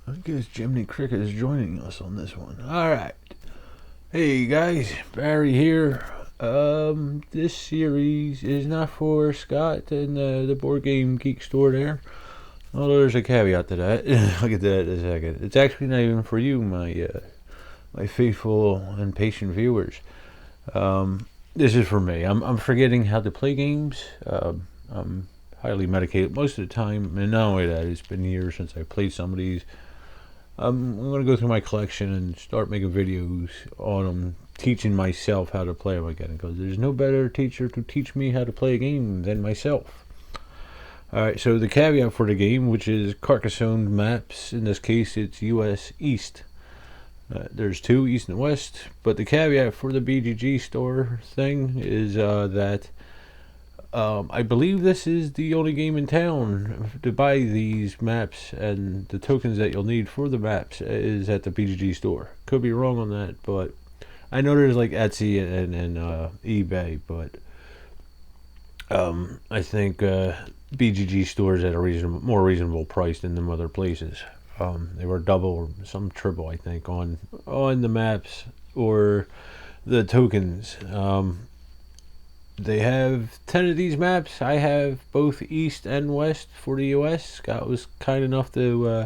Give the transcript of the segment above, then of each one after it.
I guess Jiminy Cricket is joining us on this one. Alright. Hey guys, Barry here. This series is not for Scott and the Board Game Geek store there. Although there's a caveat to that. I'll get to that in a second. It's actually not even for you, my faithful and patient viewers. This is for me. I'm forgetting how to play games. I'm highly medicated most of the time, and not only that, it's been years since I played some of these. I'm going to go through my collection and start making videos on them, teaching myself how to play them again, because there's no better teacher to teach me how to play a game than myself. Alright, so the caveat for the game, which is Carcassonne maps, in this case it's US East. There's two, East and West, but the caveat for the BGG store thing is that I believe this is the only game in town to buy these maps, and the tokens that you'll need for the maps is at the BGG store. Could be wrong on that, but I know there's like Etsy and eBay, but I think BGG stores at a more reasonable price than them other places. They were double or some triple, I think, on the maps or the tokens. They have 10 of these maps. I have both East and West for the US. Scott was kind enough to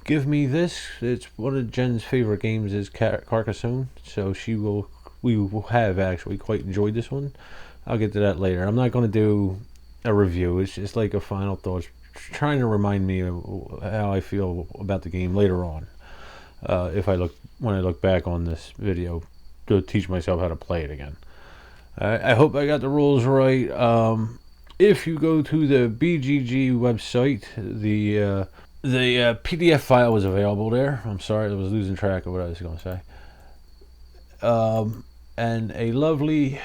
give me this. It's one of Jen's favorite games is Carcassonne, so we will have actually quite enjoyed this one. I'll get to that later. I'm not going to do a review. It's just like a final thought, trying to remind me of how I feel about the game later on. When I look back on this video to teach myself how to play it again. I hope I got the rules right. If you go to the BGG website, the PDF file was available there. I'm sorry, I was losing track of what I was going to say. And a lovely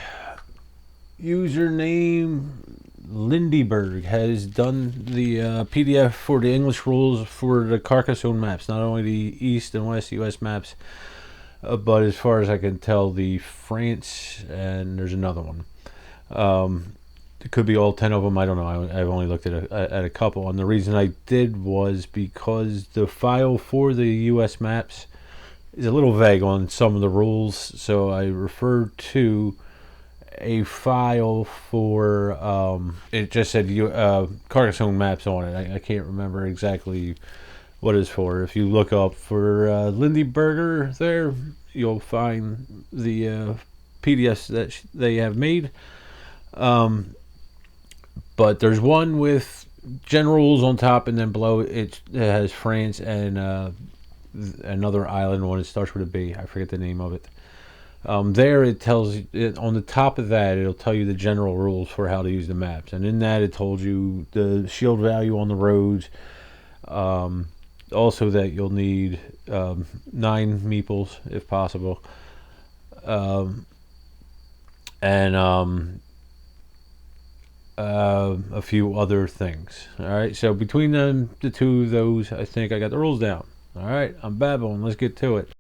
username, Lindyberg, has done the PDF for the English rules for the Carcassonne maps. Not only the East and West US maps, but as far as I can tell, the France, and there's another one. It could be all 10 of them. I don't know. I've only looked at a couple. And the reason I did was because the file for the US maps is a little vague on some of the rules. So I referred to a file for, it just said Carcassonne maps on it. I can't remember exactly what it's for. If you look up for Lindy Burger there, you'll find the PDFs that they have made. But there's one with general rules on top, and then below it has France and another island one. It starts with a B. I forget the name of it. There it tells you, on the top of that, it'll tell you the general rules for how to use the maps. And in that, it told you the shield value on the roads. Also that you'll need 9 meeples if possible, and a few other things. Alright, so between the two of those, I think I got the rules down. Alright, I'm babbling, let's get to it.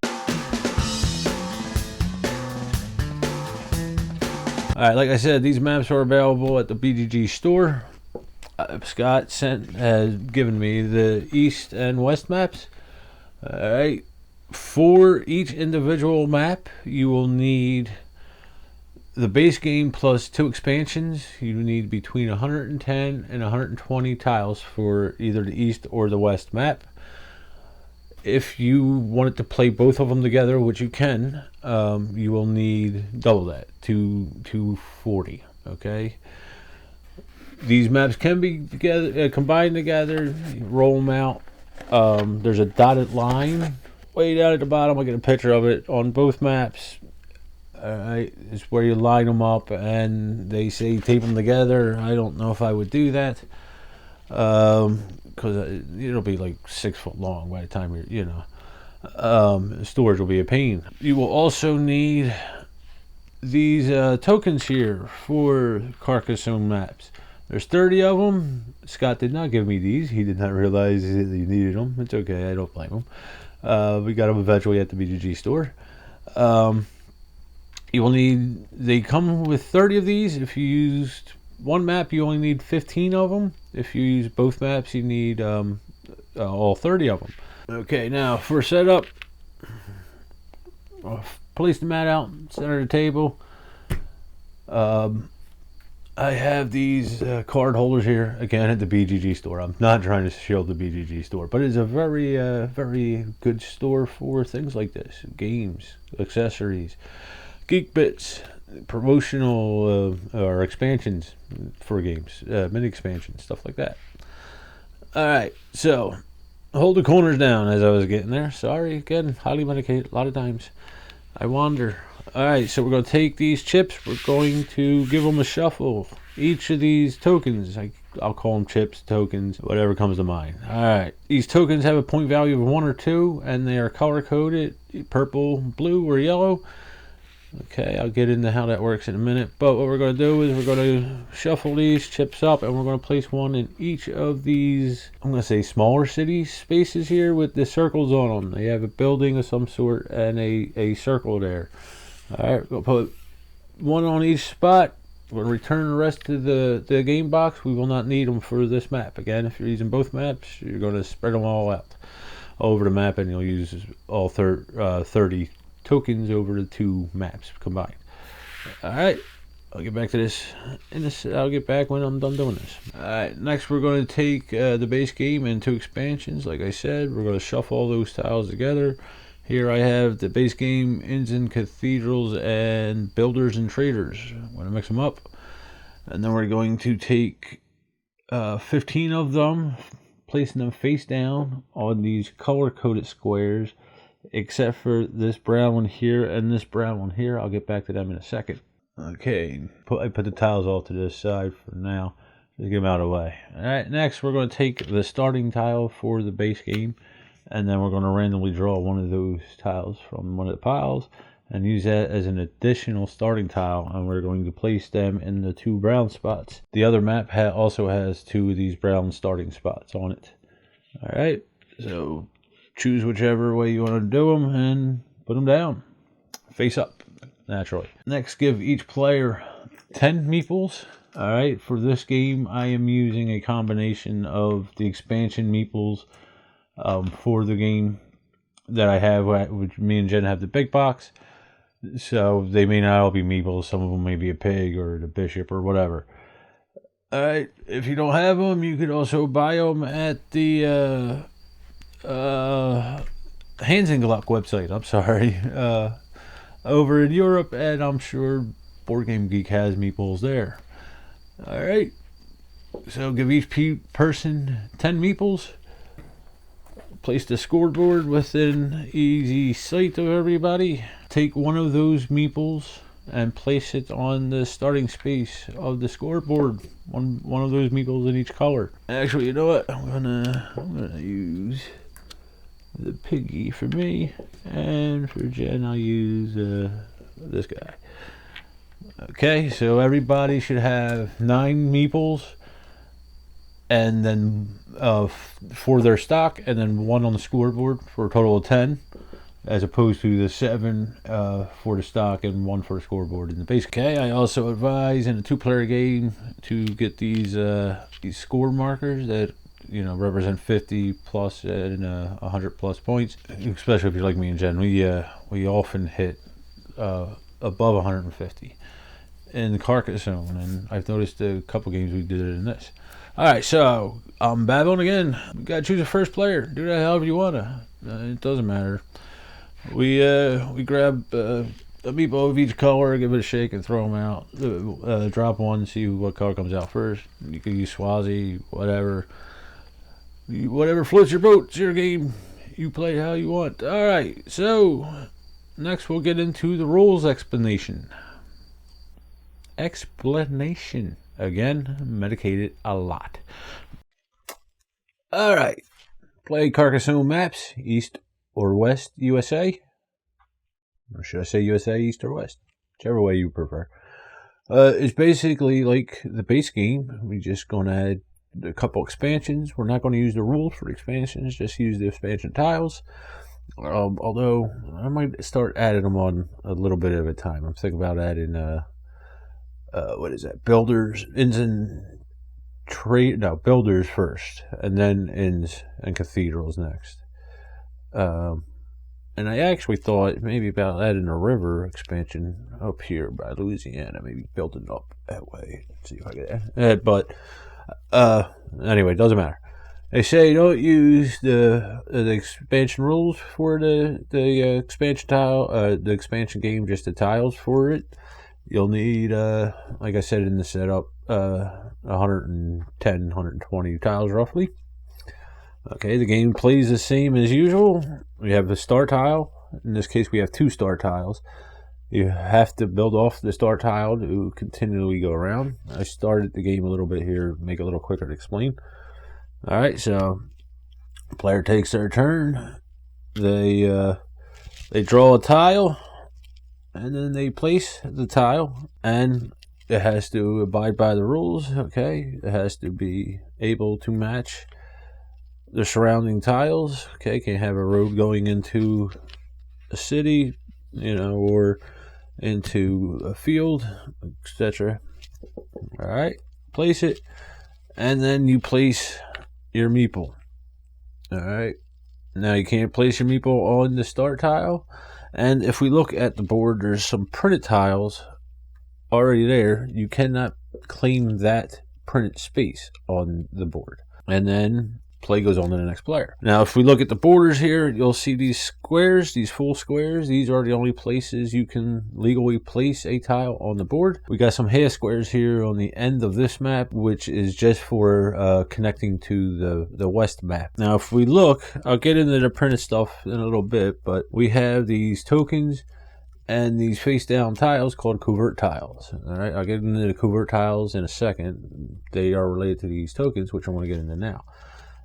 Alright, like I said, these maps are available at the BGG store. Scott has given me the East and West maps. Alright, for each individual map, you will need the base game plus 2 expansions. You need between 110 and 120 tiles for either the East or the West map. If you wanted to play both of them together, which you can, you will need double that, 240. Okay. These maps can be combined together. Roll them out. There's a dotted line way down at the bottom. I'll get a picture of it on both maps. It's where you line them up, and they say tape them together. I don't know if I would do that, because it'll be like 6 foot long by the time storage will be a pain. You will also need these tokens here for Carcassonne maps. There's 30 of them. Scott did not give me these. He did not realize that he needed them. It's okay. I don't blame him. We got them eventually at the BGG store. You will need, they come with 30 of these. If you used one map, you only need 15 of them. If you use both maps, you need all 30 of them. Okay, now for setup, I'll place the mat out, center of the table. I have these card holders here again at the BGG store. I'm not trying to shield the BGG store, but it's a very, very good store for things like this: games, accessories, geek bits, promotional or expansions for games, mini expansions, stuff like that. All right, so hold the corners down as I was getting there. Sorry, again, highly medicated. A lot of times I wander. All right, so we're going to take these chips. We're going to give them a shuffle. Each of these tokens, I'll call them chips, tokens, whatever comes to mind. All right, these tokens have a point value of 1 or 2, and they are color coded: purple, blue, or yellow. Okay, I'll get into how that works in a minute. But what we're going to do is we're going to shuffle these chips up, and we're going to place one in each of these, I'm going to say smaller city spaces here with the circles on them. They have a building of some sort and a circle there. All right, we'll put one on each spot. We're going to return the rest to the game box. We will not need them for this map. Again, if you're using both maps, you're going to spread them all out over the map, and you'll use all 30 tokens over the 2 maps combined. All right, I'll get back to this I'll get back when I'm done doing this. All right, next we're going to take the base game and 2 expansions. Like I said, we're going to shuffle all those tiles together. Here I have the base game, Inns and Cathedrals, and Builders and Traders. I'm going to mix them up, and then we're going to take 15 of them, placing them face down on these color-coded squares, except for this brown one here and this brown one here. I'll get back to them in a second. Okay, I put the tiles all to this side for now. Just get them out of the way. Alright, next we're going to take the starting tile for the base game, and then we're going to randomly draw one of those tiles from one of the piles and use that as an additional starting tile, and we're going to place them in the 2 brown spots. The other map also has 2 of these brown starting spots on it. Alright, so choose whichever way you want to do them and put them down face up, naturally. Next, give each player 10 meeples. All right, for this game I am using a combination of the expansion meeples for the game that I have, which me and Jen have the big box, so they may not all be meeples. Some of them may be a pig or the bishop or whatever. All right, if you don't have them, you could also buy them at the Hands and Gluck website. I'm sorry, over in Europe, and I'm sure Board Game Geek has meeples there. All right, so give each person 10 meeples. Place the scoreboard within easy sight of everybody. Take one of those meeples and place it on the starting space of the scoreboard. One of those meeples in each color. Actually, you know what? I'm gonna use the piggy for me, and for Jen I'll use this guy. Okay, so everybody should have 9 meeples, and then for their stock, and then 1 on the scoreboard for a total of 10, as opposed to the 7 for the stock and 1 for the scoreboard in the base. Okay, I also advise in a 2-player game to get these score markers that represent 50 plus and 100 plus points. Especially if you're like me and Jen, we often hit above 150 in Carcassonne, and I've noticed a couple games we did it in this. Alright, so I'm babbling again. You gotta choose a first player. Do that however you wanna. It doesn't matter. We grab a meatball of each color, give it a shake, and throw them out. Drop one, see what color comes out first. You can use Swazi, whatever floats your boat. It's your game. You play how you want. Alright, so next we'll get into the rules explanation. Again, medicated a lot. Alright. Play Carcassonne maps, East or West USA. Or should I say USA, East or West? Whichever way you prefer. It's basically like the base game. We're just going to add a couple expansions. We're not going to use the rules for the expansions, just use the expansion tiles. Although, I might start adding them on a little bit at a time. I'm thinking about adding... what is that? Builders, Inns and Builders first, and then Inns and Cathedrals next. And I actually thought maybe about adding a river expansion up here by Louisiana, maybe building up that way. Let's see if I can add. But anyway, it doesn't matter. They say don't use the expansion rules for the expansion tile, the expansion game, just the tiles for it. You'll need, like I said in the setup, 110, 120 tiles roughly. Okay, the game plays the same as usual. We have the star tile. In this case, we have 2 star tiles. You have to build off the star tile to continually go around. I started the game a little bit here, make it a little quicker to explain. Alright, so the player takes their turn. They draw a tile, and then they place the tile, and it has to abide by the rules. Okay, it has to be able to match the surrounding tiles. Okay, can't have a road going into a city, or into a field, etc. Alright, place it, and then you place your meeple. Alright, now you can't place your meeple on the start tile, and if we look at the board, there's some printed tiles already there. You cannot claim that printed space on the board, and then play goes on to the next player. Now, if we look at the borders here, you'll see these squares, these full squares. These are the only places you can legally place a tile on the board. We got some half squares here on the end of this map, which is just for connecting to the west map. Now, if we look, I'll get into the printed stuff in a little bit, but we have these tokens and these face down tiles called covert tiles. All right, I'll get into the covert tiles in a second. They are related to these tokens, which I want to get into now.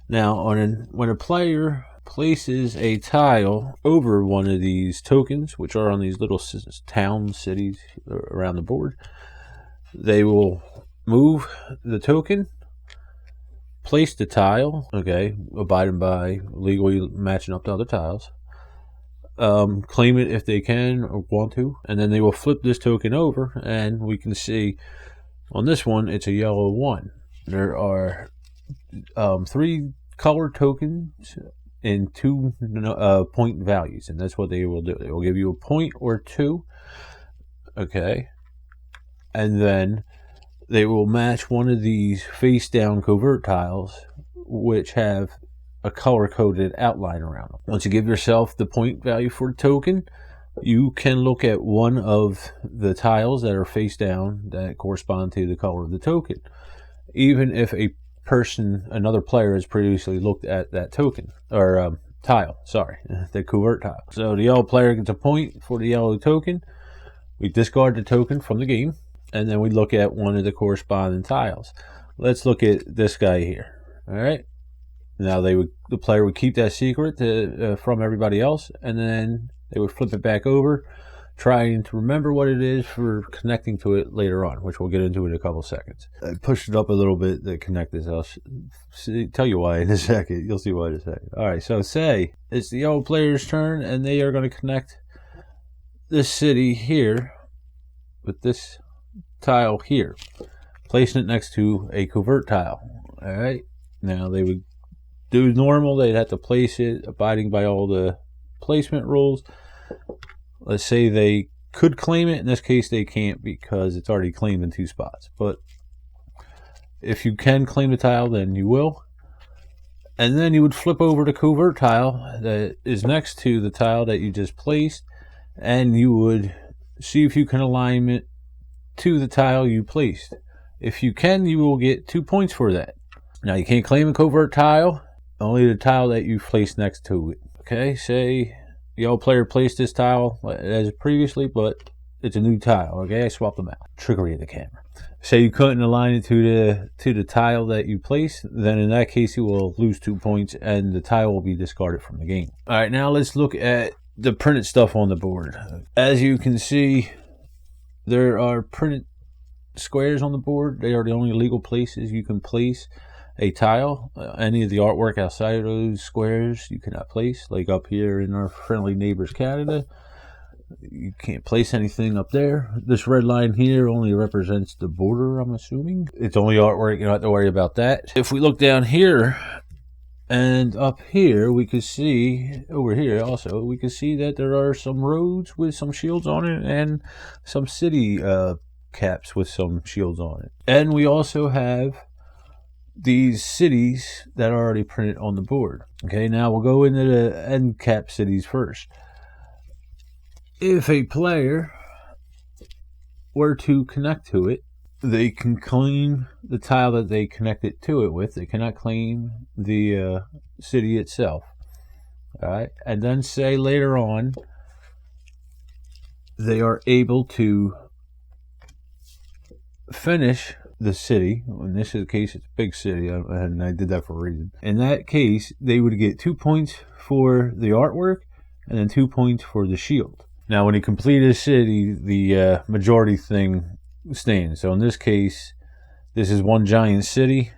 Now, when a player places a tile over one of these tokens, which are on these little towns, cities around the board, they will move the token, place the tile, okay, abiding by legally matching up to other tiles, claim it if they can or want to, and then they will flip this token over, and we can see on this one it's a yellow 1. There are 3 color tokens in 2 point values, and that's what they will do. They will give you a point or 2, okay, and then they will match one of these face down covert tiles which have a color coded outline around them. Once you give yourself the point value for the token, you can look at one of the tiles that are face down that correspond to the color of the token, even if another player has previously looked at that token or tile, the covert tile. So the yellow player gets a point for the yellow token. We discard the token from the game, and then we look at one of the corresponding tiles. Let's look at this guy here. All right, now the player would keep that secret from everybody else, and then they would flip it back over, trying to remember what it is for connecting to it later on, which we'll get into in a couple seconds. I pushed it up a little bit to connect this. I'll tell you why in a second. You'll see why in a second. All right, so say it's the yellow player's turn, and they are going to connect this city here with this tile here, placing it next to a covert tile. All right, now they would do normal. They'd have to place it, abiding by all the placement rules. Let's say they could claim it. In this case, they can't because it's already claimed in 2 spots. But if you can claim the tile, then you will. And then you would flip over the covert tile that is next to the tile that you just placed, and you would see if you can align it to the tile you placed. If you can, you will get 2 points for that. Now, you can't claim a covert tile, only the tile that you placed next to it. Okay, say the old player placed this tile as previously, but it's a new tile. Okay, I swapped them out. Trickery of the camera. Say you couldn't align it to the tile that you placed, then in that case you will lose 2 points and the tile will be discarded from the game. All right, now let's look at the printed stuff on the board. As you can see, there are printed squares on the board. They are the only legal places you can place a tile. Any of the artwork outside of those squares you cannot place, like up here in our friendly neighbors Canada. You can't place anything up there. This red line here only represents the border, I'm assuming. It's only artwork, you don't have to worry about that. If we look down here And up here, we could see, over here also, we could see that there are some roads with some shields on it and some city caps with some shields on it. And we also have these cities that are already printed on the board. Okay, now we'll go into the end cap cities first. If a player were to connect to it, they can claim the tile that they connected to it with. They cannot claim the city itself. All right, and then say later on they are able to finish the city. In this case, it's a big city, and I did that for a reason. In that case, they would get 2 points for the artwork and then 2 points for the shield. Now, when you complete a city, the majority thing stands. So in this case, this is one giant city.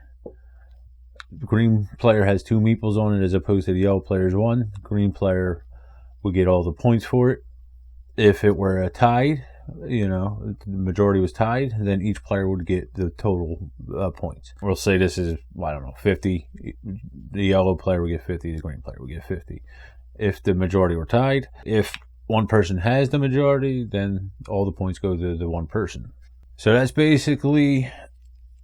The green player has 2 meeples on it as opposed to the yellow player's 1. The green player would get all the points for it. If it were a tied, the majority was tied, then each player would get the total points. We'll say this is, 50. The yellow player would get 50, the green player would get 50. If the majority were tied, if one person has the majority, then all the points go to the one person. So that's basically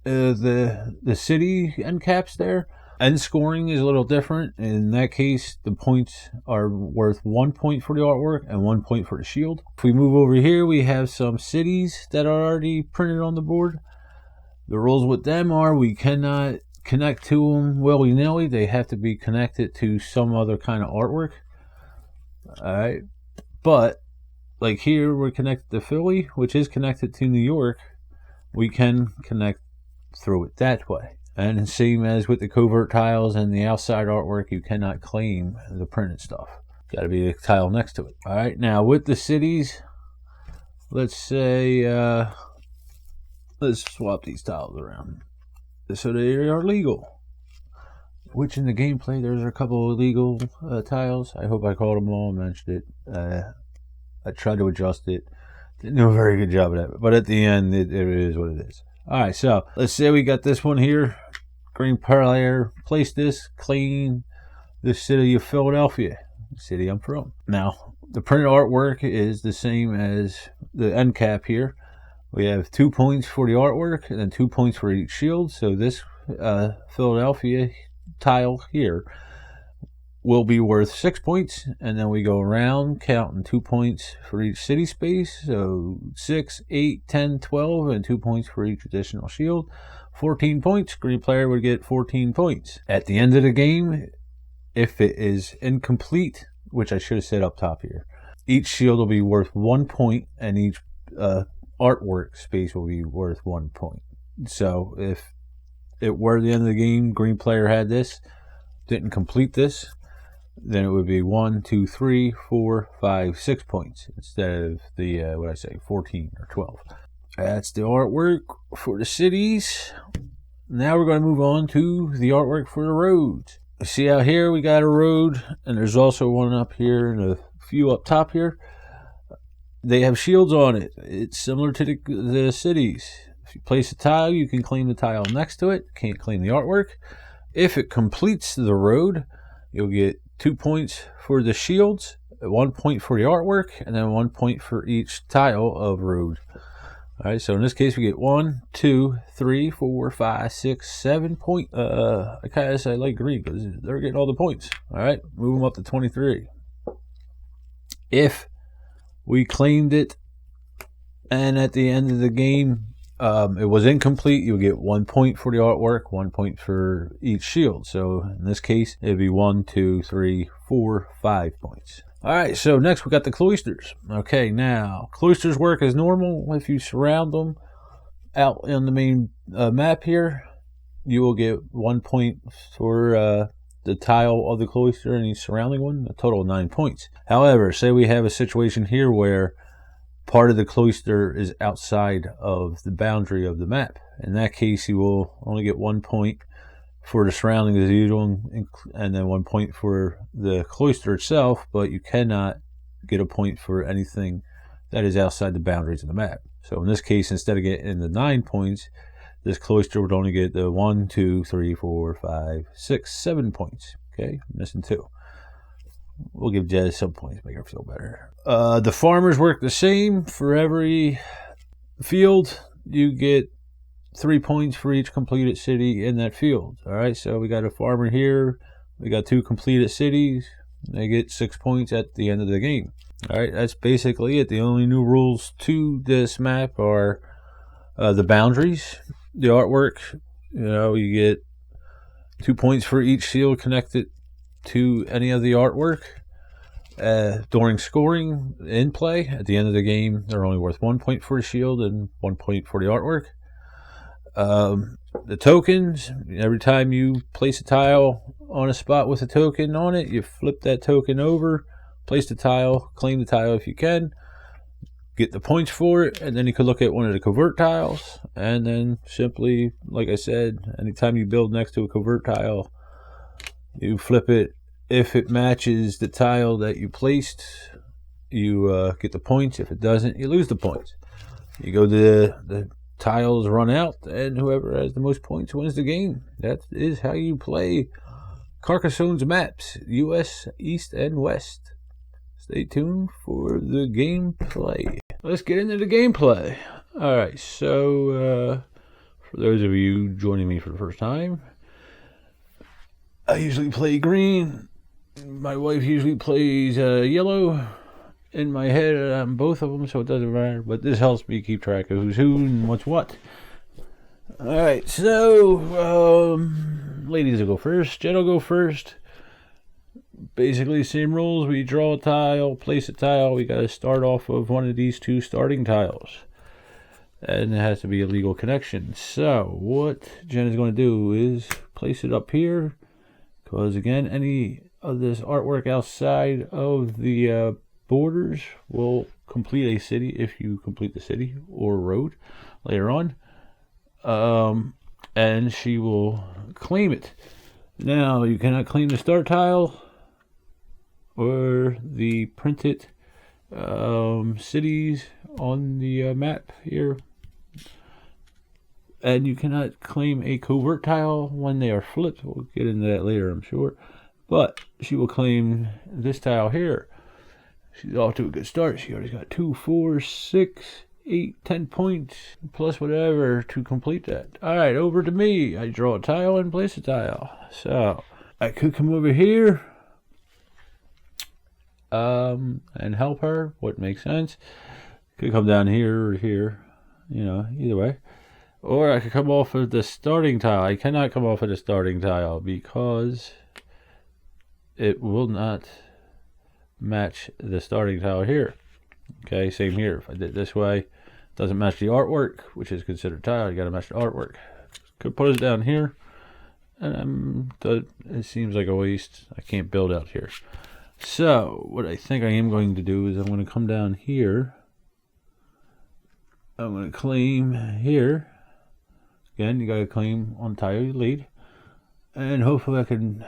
the city end caps there. End scoring is a little different. In that case, the points are worth 1 point for the artwork and 1 point for the shield. If we move over here, we have some cities that are already printed on the board. The rules with them are we cannot connect to them willy-nilly. They have to be connected to some other kind of artwork. All right. But like here, we're connected to Philly, which is connected to New York. We can connect through it that way. And same as with the covert tiles and the outside artwork, you cannot claim the printed stuff. Got to be a tile next to it. All right, now with the cities, let's say, let's swap these tiles around so they are legal. Which in the gameplay, there's a couple of illegal tiles. I hope I called them all, mentioned it. I tried to adjust it. Didn't do a very good job of that. But at the end, it is what it is. Alright, so let's say we got this one here. Green player, place this, claim the city of Philadelphia, the city I'm from. Now, the printed artwork is the same as the end cap here. We have 2 points for the artwork and then 2 points for each shield. So this Philadelphia tile here will be worth 6 points, and then we go around counting 2 points for each city space. So 6, 8, 10, 12, and 2 points for each additional shield. 14 points. Green player would get 14 points. At the end of the game, if it is incomplete, which I should have said up top here, each shield will be worth 1 point, and each artwork space will be worth 1 point. So if it were the end of the game, green player had this, didn't complete this, then it would be 1, 2, 3, 4, 5, 6 points instead of the 14 or 12. That's the artwork for the cities. Now we're going to move on to the artwork for the roads. See out here we got a road, and there's also one up here and a few up top here. They have shields on it. It's similar to the cities. If you place a tile, you can claim the tile next to it. Can't claim the artwork. If it completes the road, you'll get 2 points for the shields, 1 point for the artwork, and then 1 point for each tile of road. All right, so in this case, we get 1, 2, 3, 4, 5, 6, 7 points. I kind of say I like green because they're getting all the points. All right, move them up to 23. If we claimed it, and at the end of the game, it was incomplete, you'll get 1 point for the artwork, 1 point for each shield. So in this case, it'd be 1, 2, 3, 4, 5 points. All right, so next we got the cloisters. Okay, now cloisters work as normal. If you surround them out on the main map here, you will get 1 point for the tile of the cloister and each surrounding one, a total of 9 points. However, say we have a situation here where part of the cloister is outside of the boundary of the map. In that case, you will only get 1 point for the surroundings as usual, and then 1 point for the cloister itself, but you cannot get a point for anything that is outside the boundaries of the map. So in this case, instead of getting the 9 points, this cloister would only get the 1, 2, 3, 4, 5, 6, 7 points. Okay, missing 2. We'll give Jez some points, make her feel better. The farmers work the same. For every field, you get 3 points for each completed city in that field. All right, so we got a farmer here. We got 2 completed cities. They get 6 points at the end of the game. All right, that's basically it. The only new rules to this map are the boundaries, the artwork. You get 2 points for each shield connected to any of the artwork. During scoring in play, at the end of the game, they're only worth 1 point for a shield and 1 point for the artwork. The tokens, every time you place a tile on a spot with a token on it, you flip that token over, place the tile, claim the tile if you can, get the points for it, and then you could look at one of the covert tiles, and then simply, like I said, anytime you build next to a covert tile, you flip it. If it matches the tile that you placed, you get the points. If it doesn't, you lose the points. You go to the tiles run out, and whoever has the most points wins the game. That is how you play Carcassonne's maps, US East and West. Stay tuned for the gameplay. Let's get into the gameplay. Alright, so for those of you joining me for the first time, I usually play green. My wife usually plays yellow. In my head, I'm both of them, so it doesn't matter. But this helps me keep track of who's who and what's what. Alright, so, ladies will go first. Jen will go first. Basically, same rules. We draw a tile, place a tile. We got to start off of one of these 2 starting tiles. And it has to be a legal connection. So, what Jen is going to do is place it up here. Because, again, any of this artwork outside of the borders will complete a city if you complete the city or road later on. And she will claim it. Now, you cannot claim the start tile or the printed cities on the map here. And you cannot claim a covert tile when they are flipped. We'll get into that later, I'm sure. But she will claim this tile here. She's off to a good start. She already got 2, 4, 6, 8, 10 points, plus whatever to complete that. Alright, over to me. I draw a tile and place a tile. So, I could come over here and help her. What makes sense. Could come down here or here. Either way. Or I could come off of the starting tile. I cannot come off of the starting tile because it will not match the starting tile here. Okay, same here. If I did it this way, it doesn't match the artwork, which is considered tile. You got to match the artwork. Could put it down here, and it seems like a waste. I can't build out here. So what I think I am going to do is I'm going to come down here. I'm going to claim here. Again, you got to claim on tile you lead. And hopefully I can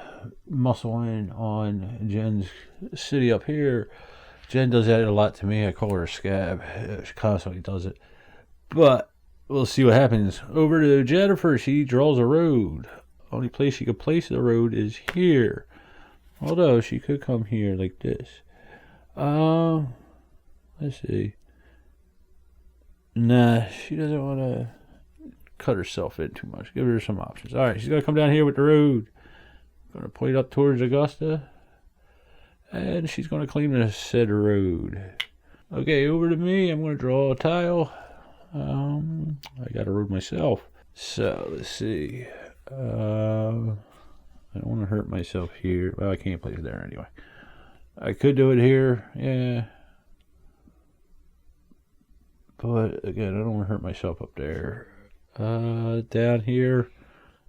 muscle in on Jen's city up here. Jen does that a lot to me. I call her a scab. She constantly does it. But we'll see what happens. Over to Jennifer. She draws a road. Only place she could place the road is here. Although she could come here like this. Let's see. Nah, she doesn't want to cut herself in too much. Give her some options. Alright, she's going to come down here with the road. Going to point up towards Augusta. And she's going to claim the said road. Okay, over to me. I'm going to draw a tile. I got a road myself. So, let's see. I don't want to hurt myself here. Well, I can't place it there anyway. I could do it here. Yeah. But, again, I don't want to hurt myself up there. Down here.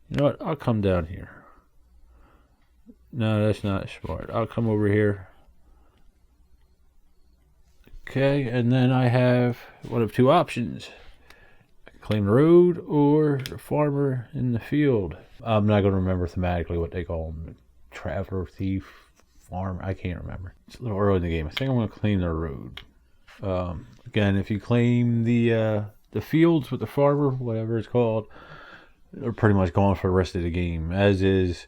You know what? I'll come down here. No, that's not smart. I'll come over here. Okay, and then I have one of 2 options. I can claim the road or the farmer in the field. I'm not going to remember thematically what they call them. Traveler, thief, farm. I can't remember. It's a little early in the game. I think I'm going to claim the road. Again, if you claim the fields with the farmer, whatever it's called, they're pretty much gone for the rest of the game. As is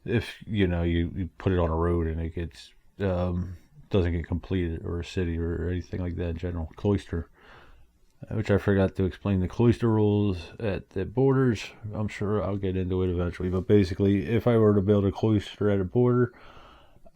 if you put it on a road and it gets doesn't get completed, or a city or anything like that in general. Cloister, which I forgot to explain the cloister rules at the borders. I'm sure I'll get into it eventually, but basically, if I were to build a cloister at a border,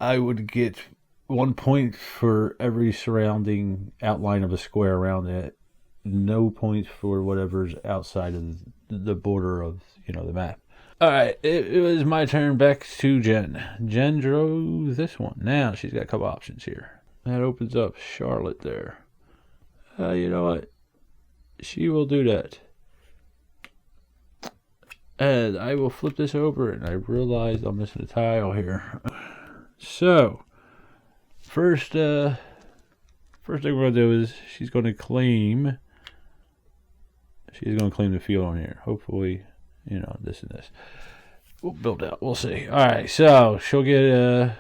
I would get 1 point for every surrounding outline of a square around it. No points for whatever's outside of the border of the map. All right, it was my turn. Back to Jen. Jen drew this one. Now she's got a couple options here. That opens up Charlotte there. You know what? She will do that. And I will flip this over, and I realize I'm missing a tile here. So, first thing we're going to do is she's going to claim the field on here. Hopefully, this and this. We'll build out. We'll see. All right, so she'll get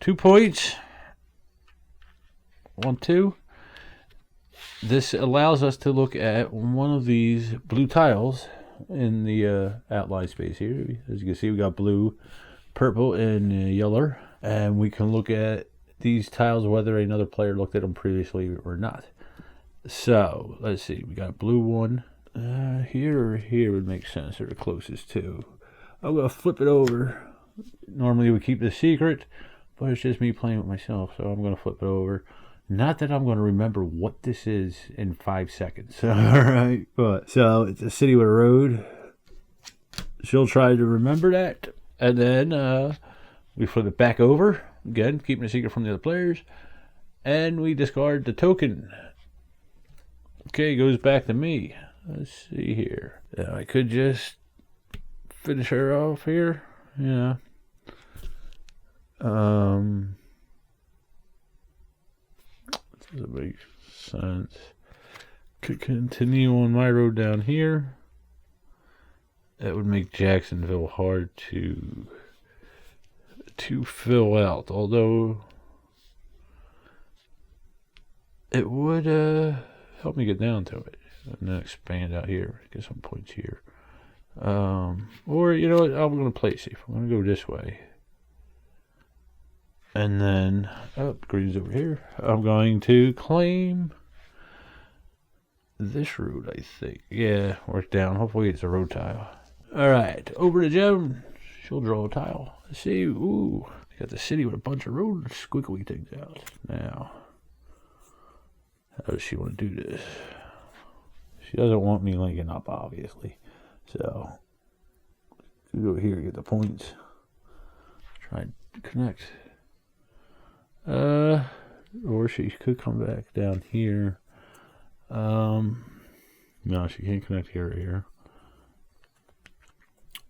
2 points. 1, 2. This allows us to look at one of these blue tiles in the outline space here. As you can see, we got blue, purple, and yellow. And we can look at these tiles whether another player looked at them previously or not. So, let's see. We got a blue one. Here or here would make sense. They're the closest to. I'm going to flip it over. Normally we keep this secret, but it's just me playing with myself, so I'm going to flip it over. Not that I'm going to remember what this is in 5 seconds. All right. But, so, it's a city with a road. She'll try to remember that. And then we flip it back over. Again, keeping a secret from the other players. And we discard the token. Okay, goes back to me. Let's see here. Now, I could just finish her off here. Yeah. Doesn't make sense. Could continue on my road down here. That would make Jacksonville hard to fill out. Although it would help me get down to it. And then expand out here. Get some points here. Or, you know what? I'm going to play it safe. I'm going to go this way. And then, green's over here. I'm going to claim this road, I think. Yeah, work down. Hopefully it's a road tile. Alright, over to Jem. She'll draw a tile. Let's see. Ooh, got the city with a bunch of road squiggly things out. Now, how does she want to do this? She doesn't want me linking up, obviously. So, go here, get the points. Try to connect. Or she could come back down here. No, she can't connect here or here.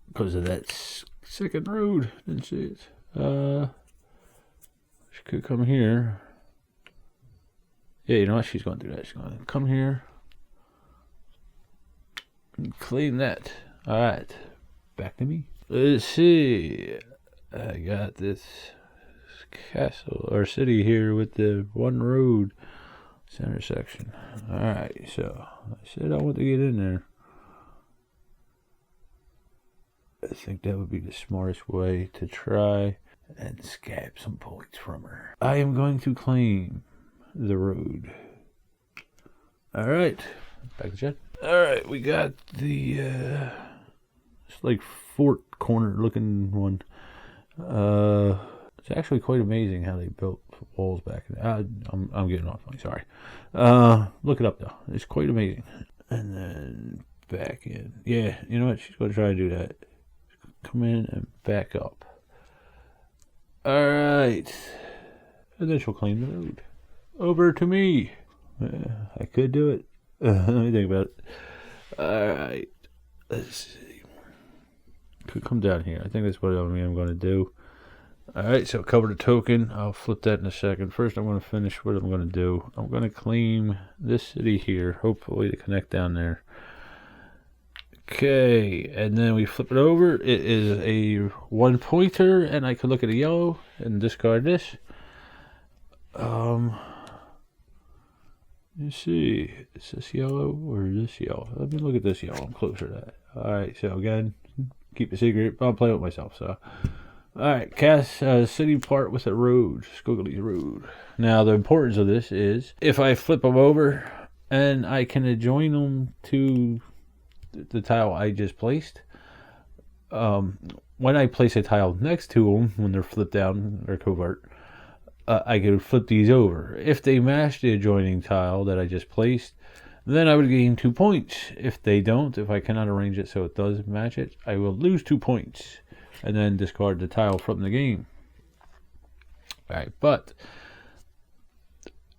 Because of that second road. Didn't see it. She could come here. Yeah, you know what? She's going to do that. She's going to come here. And claim that. Alright. Back to me. Let's see. I got this castle or city here with the one road center section. Alright, so I said I want to get in there. I think that would be the smartest way to try and scab some points from her. I am going to claim the road. Alright, back to chat. Alright, we got the it's like fort corner looking one. It's actually quite amazing how they built walls back then. I'm getting off my sorry. Look it up though. It's quite amazing. And then back in. Yeah, you know what? She's going to try to do that. Come in and back up. Alright. And then she'll claim the road. Over to me. I could do it. Let me think about it. Alright. Let's see. Could come down here. I think that's what I'm going to do. Alright, so cover the token. I'll flip that in a second. First, I'm going to finish what I'm going to do. I'm going to claim this city here. Hopefully to connect down there. Okay, and then we flip it over. It is a one pointer, and I can look at a yellow and discard this. Let's see. Is this yellow or this yellow? Let me look at this yellow. I'm closer to that. Alright, so again, keep a secret. I'm playing with myself, so. Alright, cast city part with a road. Squiggly's road. Now, the importance of this is, if I flip them over, and I can adjoin them to the tile I just placed, when I place a tile next to them, when they're flipped down or covert, I could flip these over. If they match the adjoining tile that I just placed, then I would gain 2 points. If they don't, if I cannot arrange it so it does match it, I will lose 2 points and then discard the tile from the game. Alright, but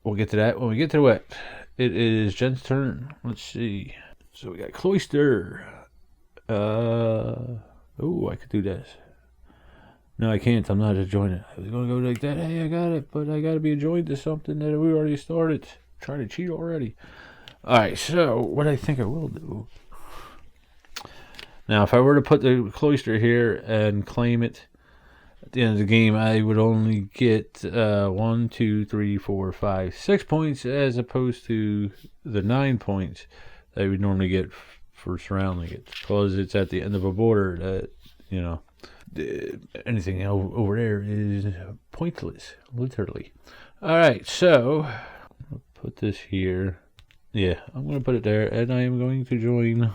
we'll get to that when we get to it. It is Jen's turn. Let's see. So we got Cloister. Oh, I could do this. No, I can't. I'm not adjoined. I was going to go like that. Hey, I got it, but I got to be adjoined to something that we already started. I'm trying to cheat already. Alright, so what I think I will do. Now, if I were to put the Cloister here and claim it at the end of the game, I would only get 1, 2, 3, 4, 5, 6 points as opposed to the 9 points that I would normally get for surrounding it, because it's at the end of a border that, you know, anything over there is pointless, literally. Alright, so I'll put this here. Yeah, I'm going to put it there, and I am going to join,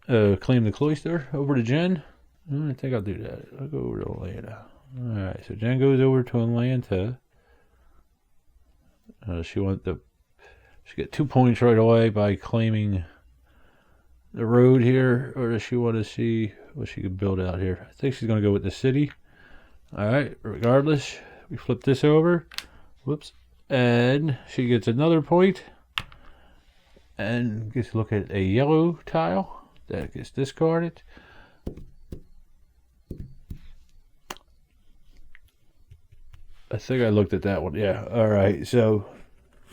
claim the Cloister over to Jen. I think I'll do that. I'll go over to Atlanta. Alright, so Jen goes over to Atlanta. She get 2 points right away by claiming the road here, or does she want to see what she can build out here? I think she's going to go with the city. Alright, regardless, we flip this over. Whoops. And she gets another point. And gets to look at a yellow tile that gets discarded. I think I looked at that one. Yeah. Alright, so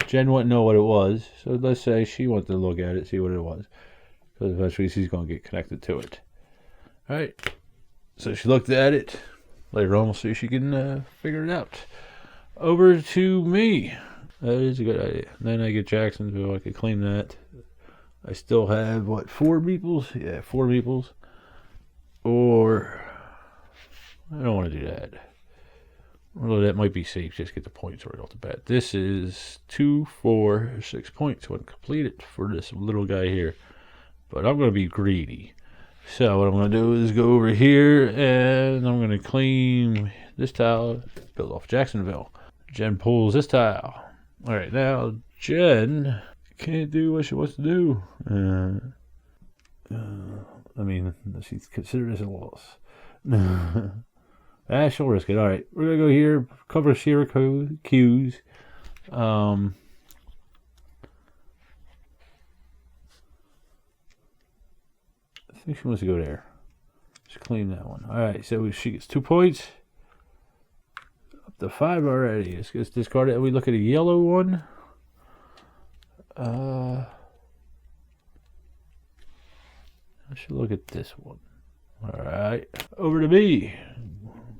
Jen wouldn't know what it was. So let's say she wanted to look at it, see what it was. Because eventually she's going to get connected to it. Alright. So she looked at it. Later on we'll see if she can figure it out. Over to me. That is a good idea. Then I get Jacksonville. I could claim that. I still have, what, 4 meeples? Yeah, 4 meeples. Or I don't want to do that. Although that might be safe. Just get the points right off the bat. This is 2, 4, 6 points when completed for this little guy here. But I'm going to be greedy. So what I'm going to do is go over here and I'm going to claim this tile, build off Jacksonville. Jen pulls this tile. Alright, now Jen can't do what she wants to do. I mean, she's considered as a loss. She'll risk it. Alright, we're going to go here, cover Syracuse. I think she wants to go there. Just claim that one. Alright, so she gets 2 points. Up to 5 already. This gets discarded. We look at a yellow one. I should look at this one. Alright. Over to me.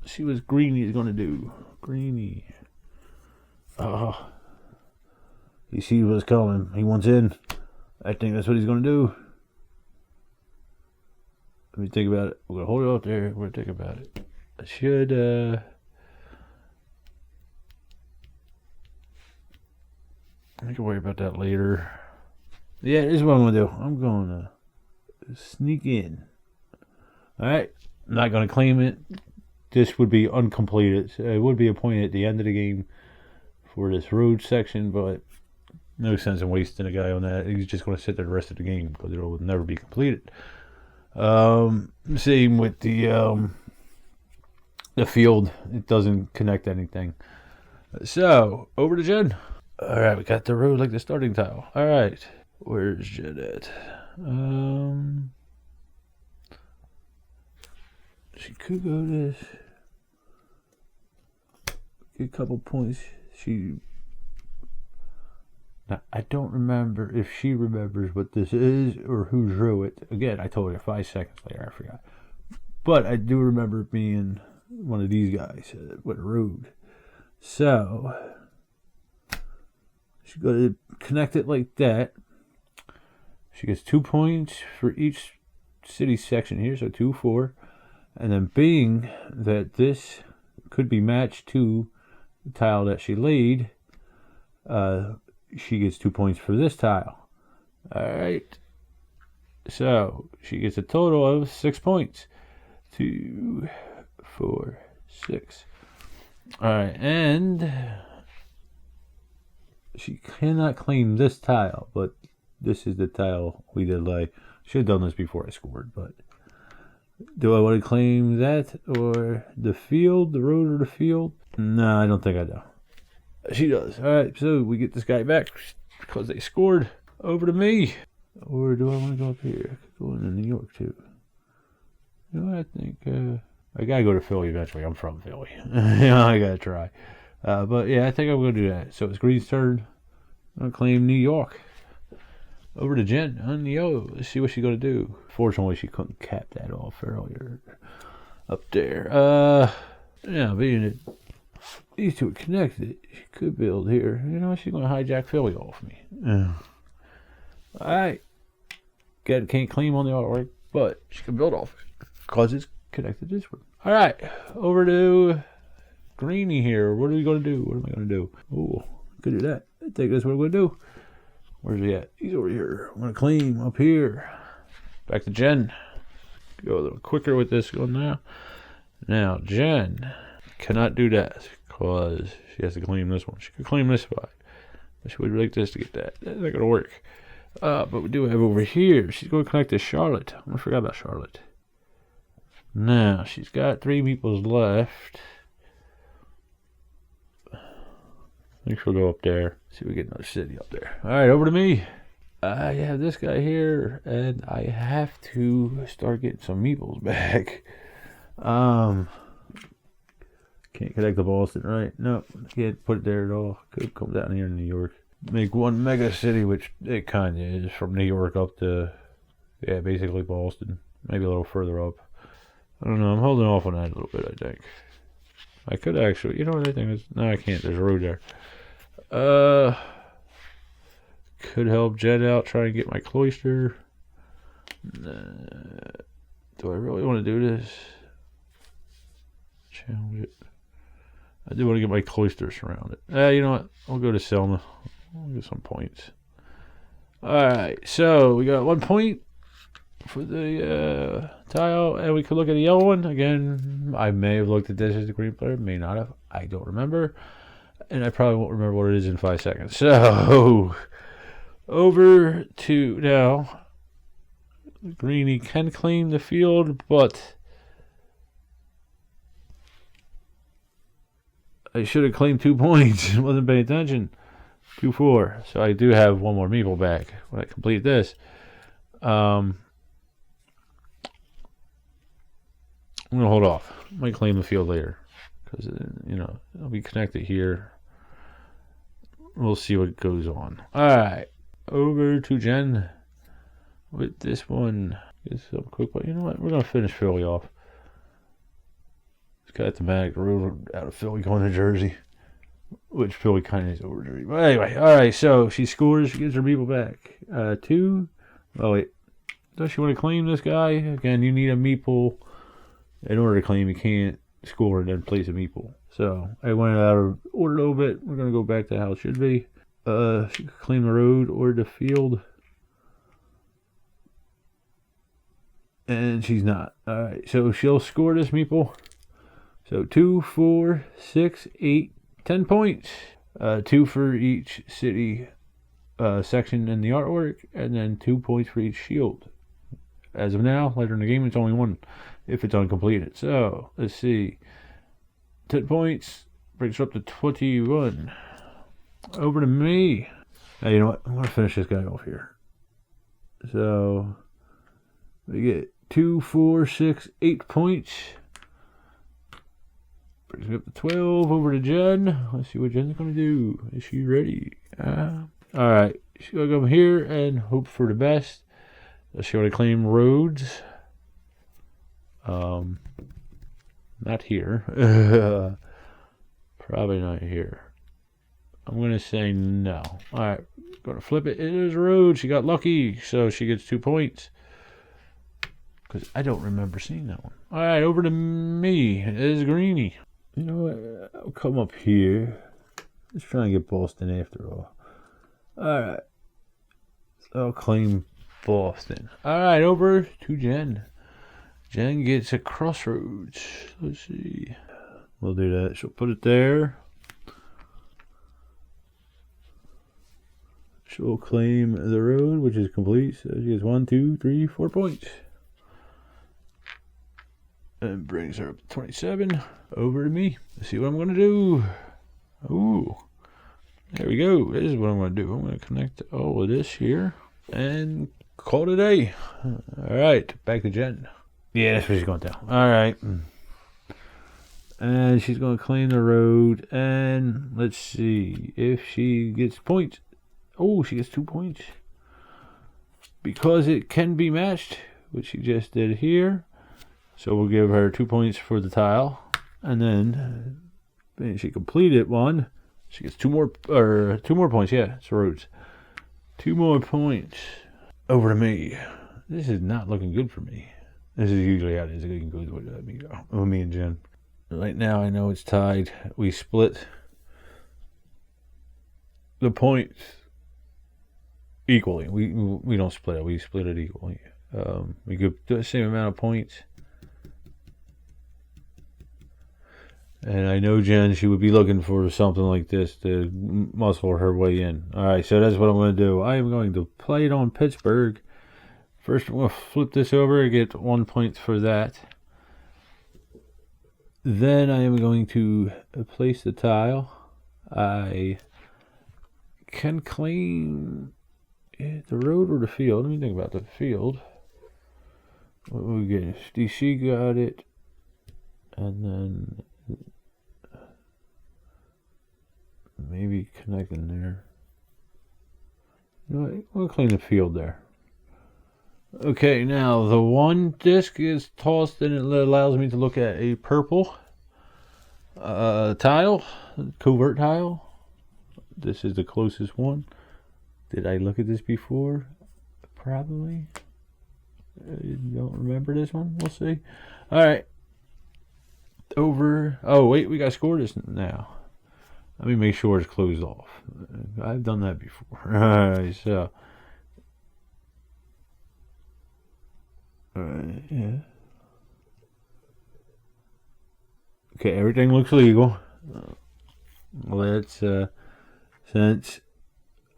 Let's see what Greeny is going to do. Greeny. Oh. He sees what's coming. He wants in. I think that's what he's going to do. Let me think about it. We're going to hold it up there. We're going to think about it. I should, I can worry about that later. Yeah, this is what I'm going to do. I'm going to sneak in. Alright. I'm not going to claim it. This would be uncompleted. So it would be a point at the end of the game for this road section, but no sense in wasting a guy on that. He's just going to sit there the rest of the game because it will never be completed. Same with the field. It doesn't connect anything. So, over to Jen. Alright, we got the road like the starting tile. Alright, where's Jen at? She could go this. Get a couple points. Now, I don't remember if she remembers what this is or who drew it. Again, I told her 5 seconds later. I forgot. But I do remember it being one of these guys with a road. So, she's going to connect it like that. She gets 2 points for each city section here. So 2, 4. And then being that this could be matched to the tile that she laid, she gets 2 points for this tile. Alright. So she gets a total of 6 points. 2, 4, 6. Alright, and she cannot claim this tile, but this is the tile we did lay. Should have done this before I scored, but do I want to claim that or the field, the road or the field? No, I don't think I do. She does. Alright, so we get this guy back because they scored. Over to me. Or do I want to go up here? I could go into New York too. You know what, I think I gotta go to Philly eventually. I'm from Philly. I gotta try. But yeah, I think I'm gonna do that. So it's Green's turn. I'm gonna claim New York. Over to Jen on the yellow. Let's see what she's gonna do. Fortunately, she couldn't cap that off earlier. Up there. Yeah, being that these two are connected, she could build here. You know, she's gonna hijack Philly off me. Alright. Can't claim on the artwork, but she can build off it because it's connected to this one. Alright, over to Greeny here. What are we going to do? What am I going to do? Oh, could do that. I think that's what I'm going to do. Where's he at? He's over here. I'm going to claim up here. Back to Jen. Go a little quicker with this one now. Now, Jen cannot do that because she has to claim this one. She could claim this side. She would like this to get that. That's not going to work. But we do have over here. She's going to connect to Charlotte. I forgot about Charlotte. Now, she's got 3 meeples left. I think she'll go up there. See if we get another city up there. Alright, over to me. I have this guy here, and I have to start getting some meeples back. Can't connect to Boston, right? No, can't put it there at all. Could come down here in New York. Make one mega city, which it kind of is, from New York up to, yeah, basically Boston. Maybe a little further up. I don't know. I'm holding off on that a little bit, I think. I could actually, you know what I think is, no, I can't. There's a road there. Could help Jen out, try and get my cloister. Do I really want to do this? Challenge it. I do want to get my cloister surrounded. You know what? I'll go to Selma. I'll get some points. Alright, so we got 1 point for the tile, and we could look at the yellow one. Again, I may have looked at this as the green player, may not have. I don't remember. And I probably won't remember what it is in 5 seconds. So, over to now. Greeny can claim the field, but I should have claimed 2 points. Wasn't paying attention. 2-4. So I do have 1 more meeple back when I complete this. I'm going to hold off. I might claim the field later. Because, you know, it'll be connected here. We'll see what goes on. Alright. Over to Jen. With this one. Get some quick, but you know what? We're going to finish Philly off. It's got the mag road out of Philly going to Jersey. Which Philly kind of is over Jersey. But anyway, alright, so she scores, she gets her meeple back. 2. Oh, wait. Does she want to claim this guy? Again, you need a meeple. In order to claim, you can't score and then place a meeple. So, I went out of order a little bit. We're going to go back to how it should be. She could claim the road or the field. And she's not. Alright, so she'll score this meeple. So, 2, 4, 6, 8, 10 points. 2 for each city section in the artwork, and then 2 points for each shield. As of now, later in the game, it's only 1 if it's uncompleted. So, let's see. 10 points brings her up to 21. Over to me. Now, you know what? I'm going to finish this guy off here. So, we get 2, 4, 6, 8 points. Brings me up to 12. Over to Jen. Let's see what Jen's going to do. Is she ready? Alright. She's going to come here and hope for the best. Does she want to claim roads? Not here. Probably not here. I'm going to say no. Alright. Going to flip it. It is a road. She got lucky. So she gets 2 points. because I don't remember seeing that one. All right, over to me. It is Greeny. You know what? I'll come up here. Just trying to get Boston after all. All right. So I'll claim Boston. All right, over to Jen. Jen gets a crossroads. Let's see. We'll do that. She'll put it there. She'll claim the road, which is complete. So she gets 1, 2, 3, 4 points. And brings her up to 27. Over to me. Let's see what I'm going to do. Ooh. There we go. This is what I'm going to do. I'm going to connect all of this here. And call it a day. Alright. Back to Jen. Yeah, that's what she's going to do. Alright. And she's going to claim the road. And let's see if she gets points. Oh, she gets 2 points. Because it can be matched, which she just did here. So we'll give her 2 points for the tile. And then she completed one. She gets 2 more points. Yeah, it's roads. 2 more points. Over to me. This is not looking good for me. This is usually how it is. It goes with me and Jen. Right now, I know it's tied. We split the points equally. We don't split it. We split it equally. We give the same amount of points. And I know Jen, she would be looking for something like this to muscle her way in. All right, so that's what I'm going to do. I am going to play it on Pittsburgh. First, I'm going to flip this over and get 1 point for that. Then I am going to place the tile. I can claim the road or the field. Let me think about the field. What we get? DC got it. And then maybe connecting there. You know what? We'll clean the field there. Okay, now the one disc is tossed and it allows me to look at a purple tile, covert tile. This is the closest one. Did I look at this before? Probably. I don't remember this one. We'll see. Alright. Over. Oh, wait, we got to score this now. Let me make sure it's closed off. I've done that before. Alright, so. Alright, yeah. Okay, everything looks legal. Let's, since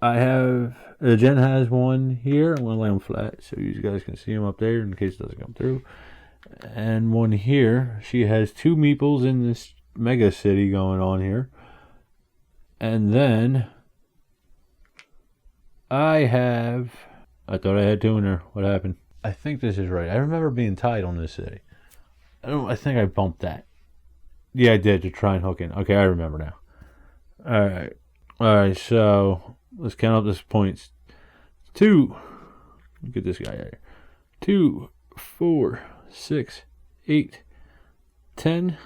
I have, Jen has one here, I'm going to lay them flat so you guys can see them up there in case it doesn't come through. And one here. She has 2 meeples in this mega city going on here. And then I thought I had 2 in there. What happened? I think this is right. I remember being tied on this city. I think I bumped that. Yeah, I did to try and hook in. Okay, I remember now. Alright, so let's count up this points. 2. Get this guy out here. 2, 4, 6, 8, 10,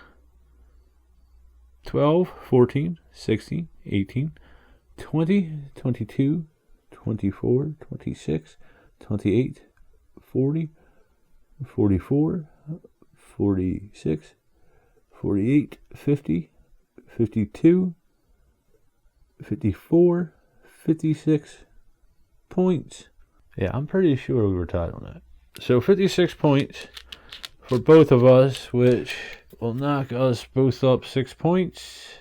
12, 14, 16, 18, 20, 22, 24, 26, 28, 40, 44, 46, 48, 50, 52, 54, 56 points. Yeah, I'm pretty sure we were tied on that. So 56 points for both of us, which will knock us both up 6 points.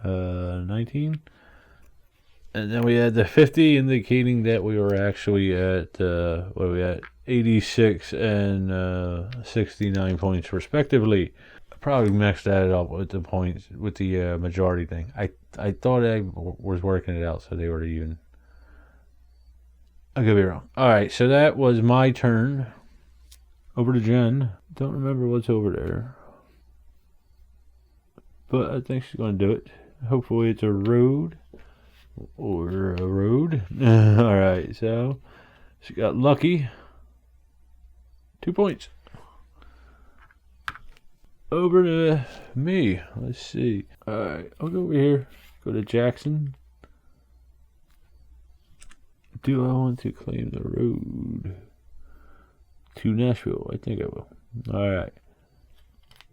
19. And then we had the 50, indicating that we were actually at, what are we at? 86 and 69 points respectively. I probably mixed that up with the points, with the majority thing. I thought I was working it out so they were even. I could be wrong. Alright, so that was my turn. Over to Jen. Don't remember what's over there. But I think she's going to do it. Hopefully it's a road. Or a road. Alright, so she got lucky. 2 points. Over to me. Let's see. Alright, I'll go over here. Go to Jackson. Do I want to claim the road? to Nashville. I think I will. Alright.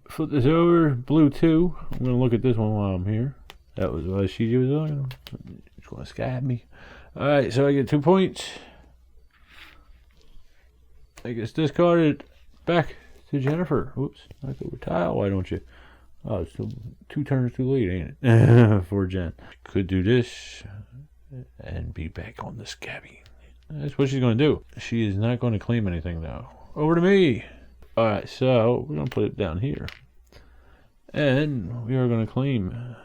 Flip this over. Blue 2. I'm going to look at this one while I'm here. That was what she was doing. She's going to scab me. Alright, so I get 2 points. I guess discarded. Back to Jennifer. Whoops. Knock over tile. Why don't you? Oh, it's still 2 turns too late, ain't it? For Jen. Could do this and be back on the scabby. That's what she's going to do. She is not going to claim anything, though. Over to me. Alright, so we're going to put it down here. And we are going to claim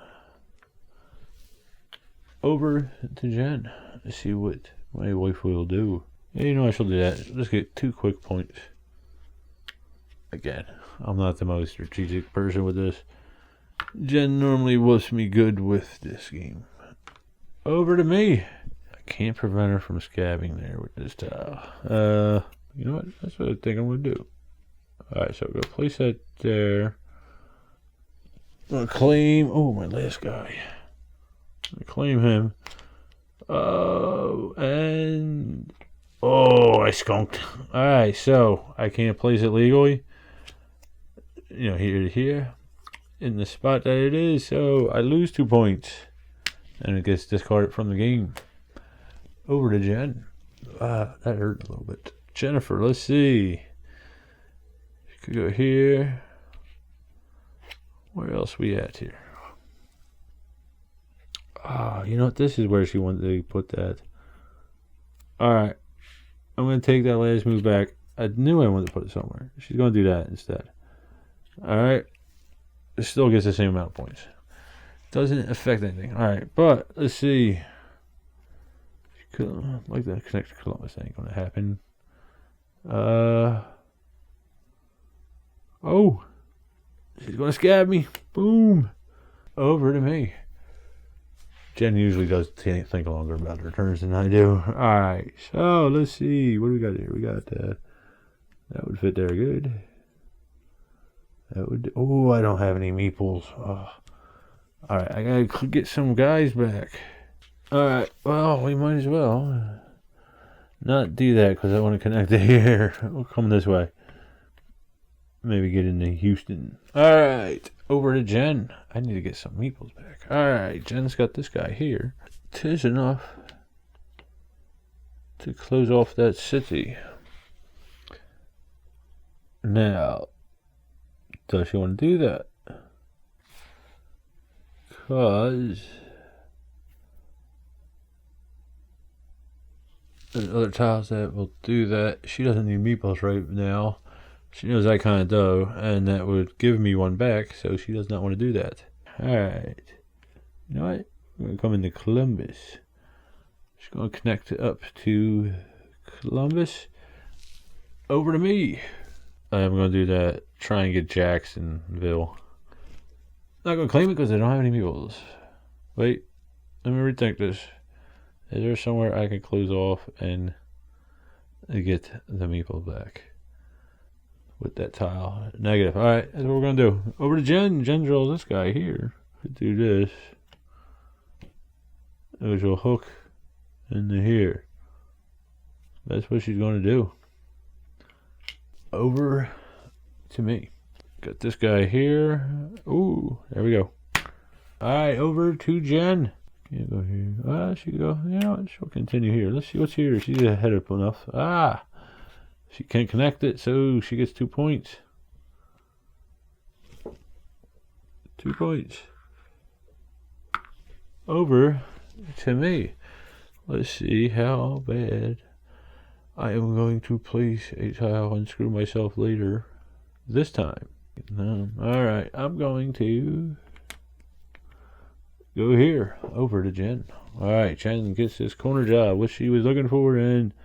over to Jen. Let's see what my wife will do. Yeah, you know I shall do that. Let's get 2 quick points. Again, I'm not the most strategic person with this. Jen normally whoops me good with this game. Over to me. I can't prevent her from scabbing there with this tile. You know what? That's what I think I'm going to do. Alright, so I'm going to place that there. I'm going to claim... Oh, my last guy. I'm going to claim him. And... Oh, I skunked. Alright, so I can't place it legally. You know, here to here. In the spot that it is. So I lose 2 points. And it gets discarded from the game. Over to Jen. That hurt a little bit. Jennifer, let's see. She could go here. Where else we at here? You know what? This is where she wanted to put that. Alright. I'm going to take that last move back. I knew I wanted to put it somewhere. She's going to do that instead. Alright. It still gets the same amount of points. Doesn't affect anything. Alright, but let's see. Like that connect to Columbus ain't going to happen. Oh. She's going to scab me. Boom. Over to me. Jen usually does think longer about her turns than I do. Alright, so let's see. What do we got here? We got that would fit there good. That would. Oh, I don't have any meeples. Oh. Alright, I gotta get some guys back. Alright, well, we might as well not do that because I want to connect to here. We'll come this way. Maybe get into Houston. Alright, over to Jen. I need to get some meeples back. Alright, Jen's got this guy here. 'Tis enough to close off that city. Now, does she want to do that? Because there's other tiles that will do that. She doesn't need meeples right now. She knows I kind of do, and that would give me one back, so she does not want to do that. Alright. You know what? I'm going to come into Columbus. She's going to connect it up to Columbus. Over to me. I'm going to do that. Try and get Jacksonville. Not going to claim it because I don't have any meeples. Wait. Let me rethink this. Is there somewhere I can close off and get the meeple back? With that tile. Negative. Alright, that's what we're going to do. Over to Jen. Jen draws this guy here. Do this. Which will hook into here. That's what she's going to do. Over to me. Got this guy here. Ooh, there we go. Alright, over to Jen. Can't go here. She can go. You know what? She'll continue here. Let's see what's here. She's ahead up enough. She can't connect it, so she gets 2 points. 2 points. Over to me. Let's see how bad I am going to place a tile and screw myself later this time. Alright, I'm going to go here. Over to Jen. Alright, Jen gets this corner job, which she was looking for, and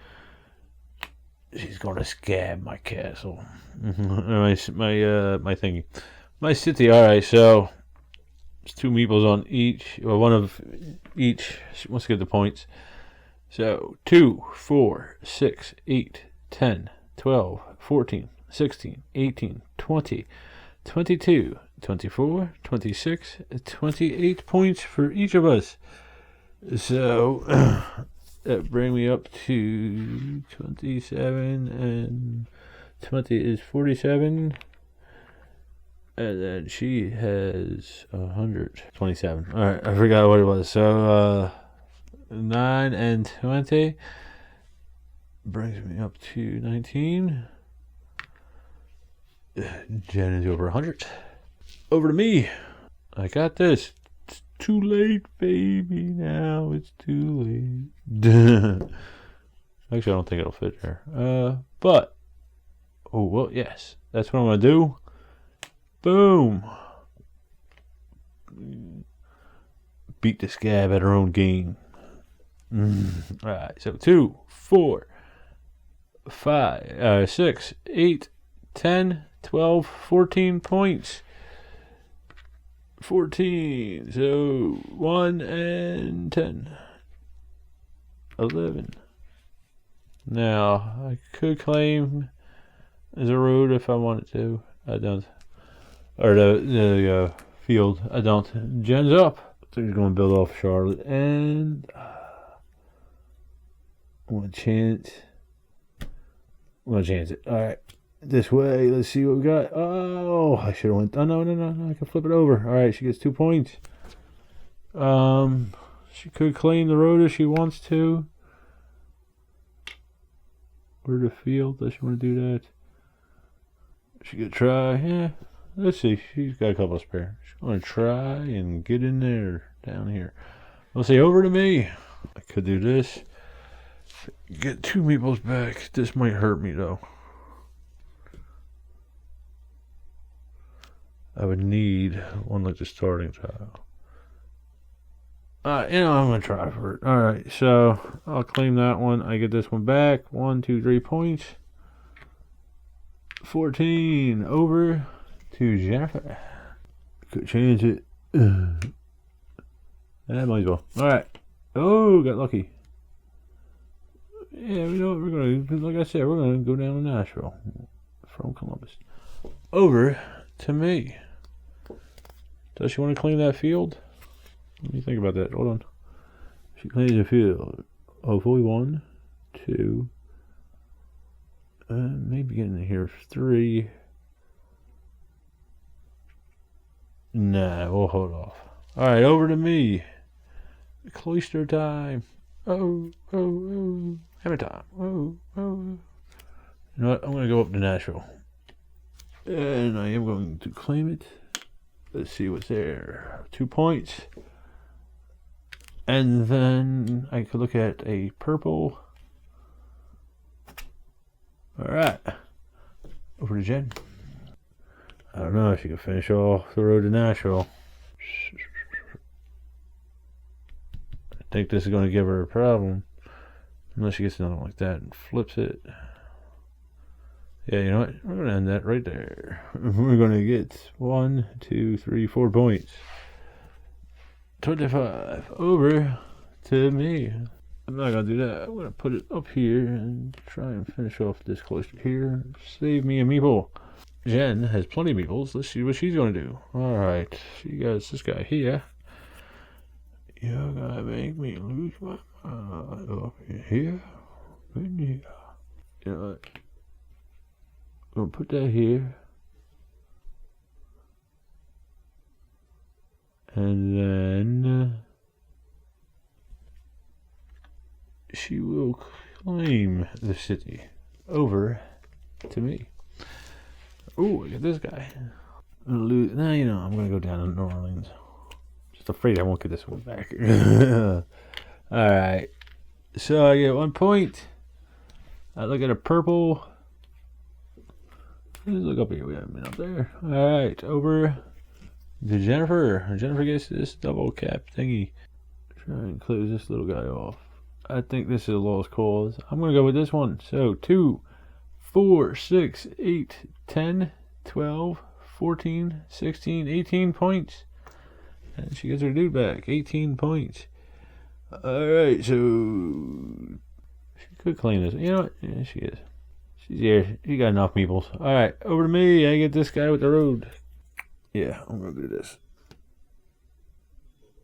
she's going to scab my castle. my thingy. My city. Alright, so it's 2 meeples on each. Well, one of each. Let's get the points. So 2, 4, 6, 8, 10, 12, 14, 16, 18, 20, 22, 24, 26, 28 points for each of us. So that bring me up to 27 and 20 is 47. And then she has 127. Alright, I forgot what it was. So, 9 and 20 brings me up to 19. Jen is over 100. Over to me. I got this. It's too late, baby. Now it's too late. Actually, I don't think it'll fit there. But, oh, well, yes. That's what I'm going to do. Boom. Beat the scab at her own game. Alright, so 2, 4, 5, 6, 8, 10, 12, 14 points. 14. So 1 and 10. 11. Now, I could claim as a road if I wanted to. I don't. Or the field. I don't. Jen's up. So he's going to build off Charlotte. And I'm going to chance. I'm going to chance it. Alright. This way. Let's see what we got. Oh, I should have went. Oh, no. I can flip it over. Alright, she gets 2 points. She could claim the road if she wants to. Or the field. Does she want to do that? She could try. Yeah. Let's see. She's got a couple of spare. She's going to try and get in there down here. Let's see. Over to me. I could do this. Get 2 meeples back. This might hurt me, though. I would need one like the starting tile. I'm going to try for it. Alright, so I'll claim that one. I get this one back. 1, 2, 3 points. 14. Over to Jennifer. Could change it. That might as well. Alright. Oh, got lucky. Yeah, we know what we're going to do. Like I said, we're going to go down to Nashville from Columbus. Over to me. Does she want to claim that field? Let me think about that. Hold on. She claims the field. Hopefully 1, 2. Maybe getting here 3. Nah, we'll hold off. Alright, over to me. Cloister time. Oh. Hammer time. Oh. You know what? I'm going to go up to Nashville. And I am going to claim it. Let's see what's there. 2 points. And then I could look at a purple. Alright. Over to Jen. I don't know if she can finish off the road to Nashville. I think this is going to give her a problem. Unless she gets another one like that and flips it. Yeah, you know what? We're going to end that right there. We're going to get 1, 2, 3, 4 points. 25. Over to me. I'm not going to do that. I'm going to put it up here and try and finish off this cloister here. Save me a meeple. Jen has plenty of meeples. Let's see what she's going to do. Alright. She got this guy here. You're going to make me lose my mind. Up here. In here. You know what? I'm going to put that here. And then she will claim the city. Over to me. Oh, look at this guy. I'm going to lose. Now, you know, I'm going to go down to New Orleans. Just afraid I won't get this one back. Alright. So I get 1 point. I look at a purple. Let's look up here. We haven't been up there. Alright. Over to Jennifer. Jennifer gets this double cap thingy. Try and close this little guy off. I think this is a lost cause. I'm going to go with this one. So 2, 4, 6, 8, 10, 12, 14, 16, 18 points. And she gets her dude back. 18 points. Alright, so she could claim this. You know what? Yeah, she is. She's here. She got enough meeples. Alright, over to me. I get this guy with the road. Yeah, I'm going to do this.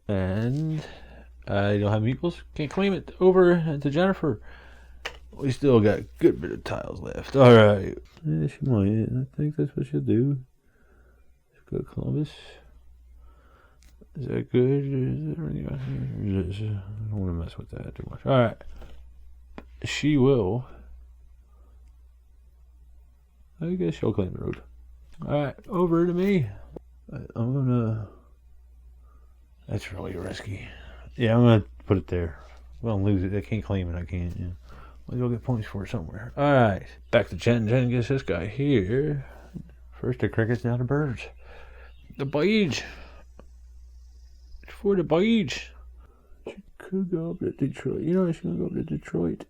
And I don't have meeples. Can't claim it. Over to Jennifer. We still got a good bit of tiles left. Alright. Yeah, she might. I think that's what she'll do. Let's go Columbus. Is that good? Is there anything on here? I don't want to mess with that too much. Alright. She will. I guess she'll claim the road. Alright, over to me. I'm gonna. That's really risky. Yeah, I'm gonna put it there. Well, lose it. I can't claim it. I can't. Yeah. Might as well get points for it somewhere. Alright, back to Jen. Jen gets this guy here. First the crickets, now the birds. The beige. For the beige. She could go up to Detroit. You know, she's gonna go up to Detroit.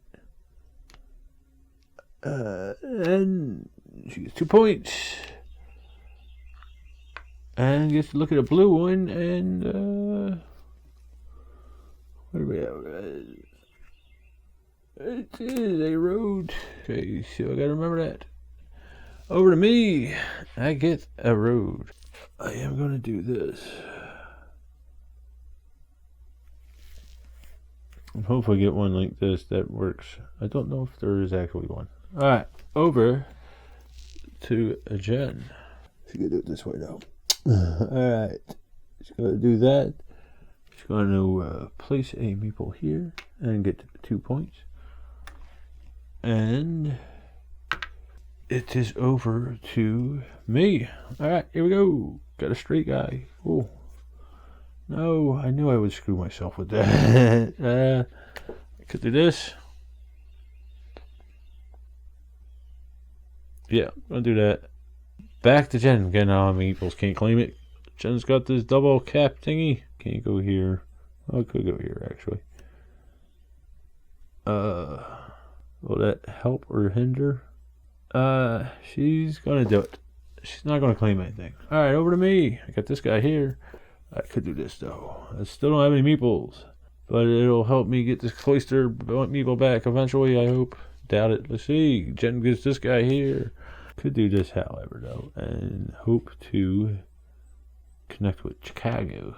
And she gets 2 points. And gets to look at a blue one. And what do we have? It is a road. Okay, so I gotta remember that. Over to me. I get a road. I am gonna do this. And hopefully get one like this that works. I don't know if there is actually one. Alright, over to a Jen. She's gonna do it this way though. Alright, she's gonna do that. She's gonna place a meeple here and get 2 points. And it is over to me. Alright, here we go. Got a straight guy. Oh. No, I knew I would screw myself with that. I could do this. Yeah, I'm gonna do that. Back to Jen. Again, meeples can't claim it. Jen's got this double cap thingy. Can't go here. Oh, I could go here actually. Will that help or hinder? She's gonna do it. She's not gonna claim anything. Alright, over to me. I got this guy here. I could do this though. I still don't have any meeples. But it'll help me get this cloister meeple back eventually, I hope. Doubt it. Let's see. Jen gets this guy here. Could do this, however, though. And hope to connect with Chicago.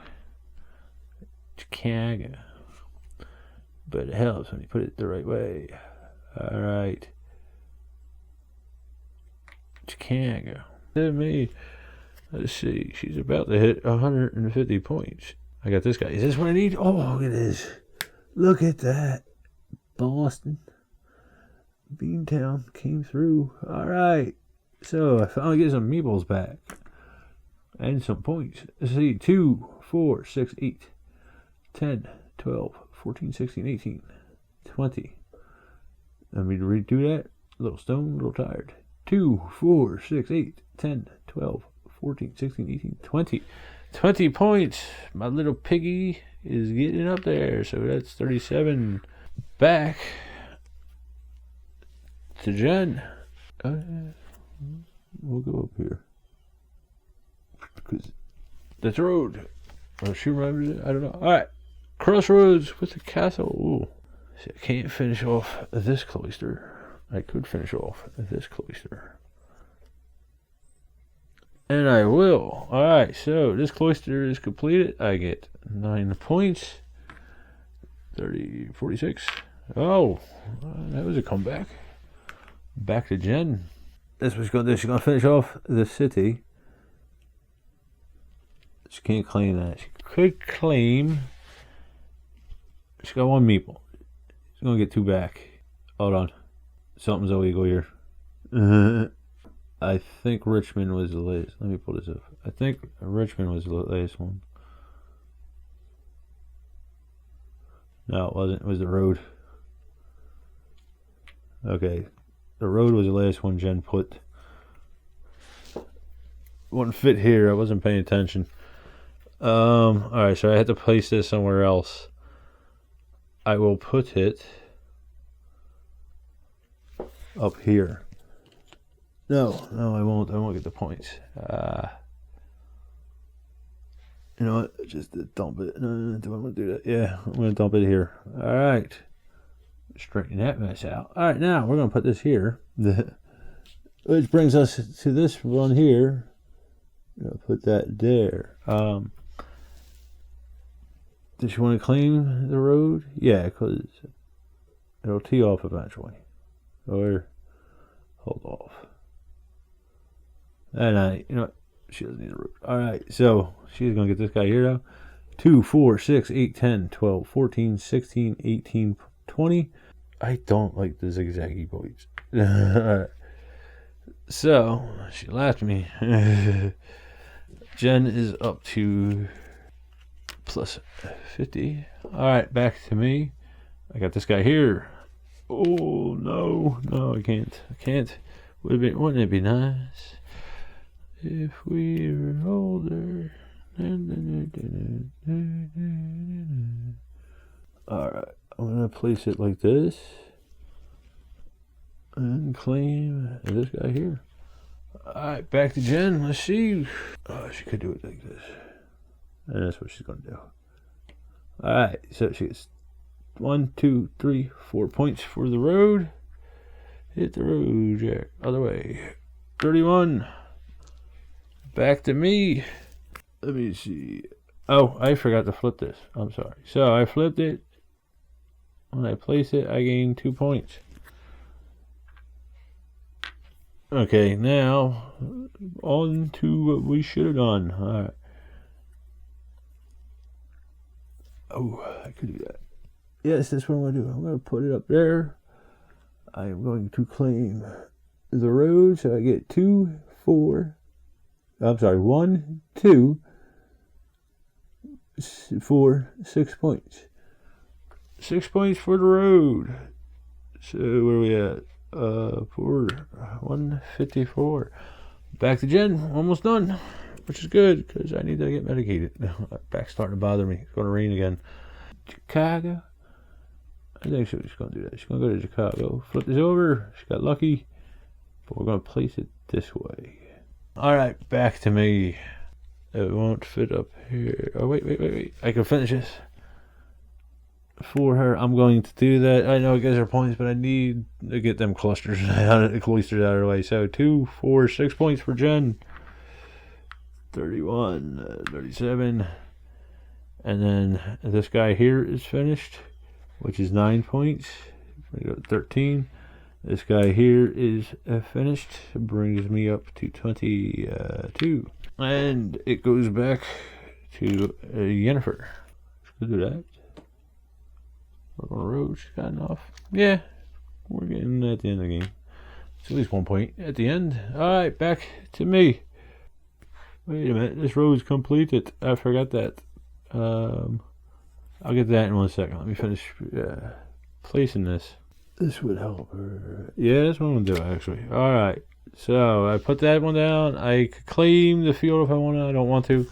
But it helps when you put it the right way. Alright. Chicago. Me. Let's see. She's about to hit 150 points. I got this guy. Is this what I need? Oh, look at this. Look at that. Boston. Beantown came through. Alright. So I finally get some meeples back. And some points. Let's see. 2, 4, 6, 8, 10, 12, 14, 16, 18, 20. Let me redo that. Little stone, little tired. 2, 4, 6, 8, 10, 12, 14, 16, 18, 20. 20 points. My little piggy is getting up there. So that's 37. Back to Jen. We'll go up here. Because that's a road. Or she remembers it. I don't know. Alright. Crossroads with the castle. Ooh. See, I can't finish off this cloister. I could finish off this cloister. And I will. Alright, so this cloister is completed. I get 9 points. 46. Oh, that was a comeback. Back to Jen. That's what she's going to do. She's going to finish off the city. She can't claim that. She could claim. She's got 1 meeple. She's going to get 2 back. Hold on. Something's illegal here. I think Richmond was the latest. Let me pull this up. I think Richmond was the latest one. No, it wasn't. It was the road. Okay. The road was the last one Jen put. Wouldn't fit here. I wasn't paying attention. Alright, so I had to place this somewhere else. I will put it up here. No, I won't. I won't get the points. You know what? Just dump it. Do I want to do that? Yeah, I'm going to dump it here. All right. Straighten that mess out. All right, now we're going to put this here. Which brings us to this one here. Put that there. Does she want to claim the road? Yeah, because it'll tee off eventually. Or hold off. And you know what? She doesn't need a road. Alright, so she's going to get this guy here now. 2, 4, 6, 8, 10, 12, 14, 16, 18, 20. I don't like the zigzaggy points. So, she laughed at me. Jen is up to plus 50. Alright, back to me. I got this guy here. Oh, no. No, I can't. I can't. Wouldn't it be nice if we were older? Alright, I'm going to place it like this. And claim this guy here. Alright, back to Jen. Let's see. Oh, she could do it like this. And that's what she's going to do. Alright, so she gets 1, 2, 3, 4 points for the road. Hit the road, Jack. Other way. 31. Back to me. Let me see. Oh, I forgot to flip this. I'm sorry. So I flipped it. When I place it, I gain 2 points. Okay, now on to what we should have done. Alright. Oh, I could do that. Yes, that's what I'm going to do. I'm going to put it up there. I am going to claim the road, so I get 1, 2, 4, 6 points. 6 points for the road. So where are we at? For 154. Back to Jen. Almost done, which is good because I need to get medicated. Back's starting to bother me. It's going to rain again. Chicago. I think she's going to do that. She's going to go to Chicago. Flip this over. She got lucky. But we're going to place it this way. Alright, back to me. It won't fit up here. Oh, wait. I can finish this. For her, I'm going to do that. I know it gives her points, but I need to get them clusters out of the way. So 2, 4, 6 points for Jen. 31, 37. And then this guy here is finished, which is 9 points. We go to 13. This guy here is finished. Brings me up to 22. And it goes back to Jennifer. Let's do that. We're on the road. She's got enough. Yeah, we're getting at the end of the game. It's at least 1 point at the end. Alright, back to me. Wait a minute. This road's completed. I forgot that. I'll get that in 1 second. Let me finish placing this. This would help her. Yeah, that's what I'm going to do, actually. Alright. So, I put that one down. I could claim the field if I want to. I don't want to.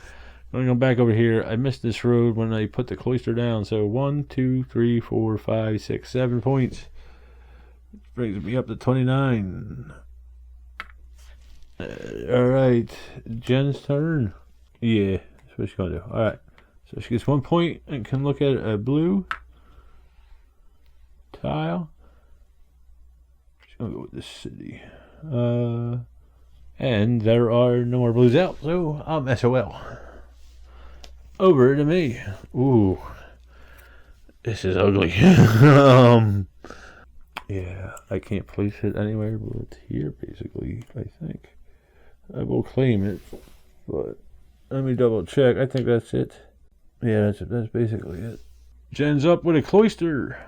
I'm going to go back over here. I missed this road when I put the cloister down. So 1, 2, 3, 4, 5, 6, 7 points. Which brings me up to 29. Alright. Jen's turn. Yeah, that's what she's going to do. Alright. So she gets 1 point and can look at a blue tile. She's going to go with this city. And there are no more blues out. So I'm SOL. Over to me. Ooh. This is ugly. Yeah, I can't place it anywhere but here, basically, I think. I will claim it, but let me double check. I think that's it. Yeah, that's basically it. Jen's up with a cloister.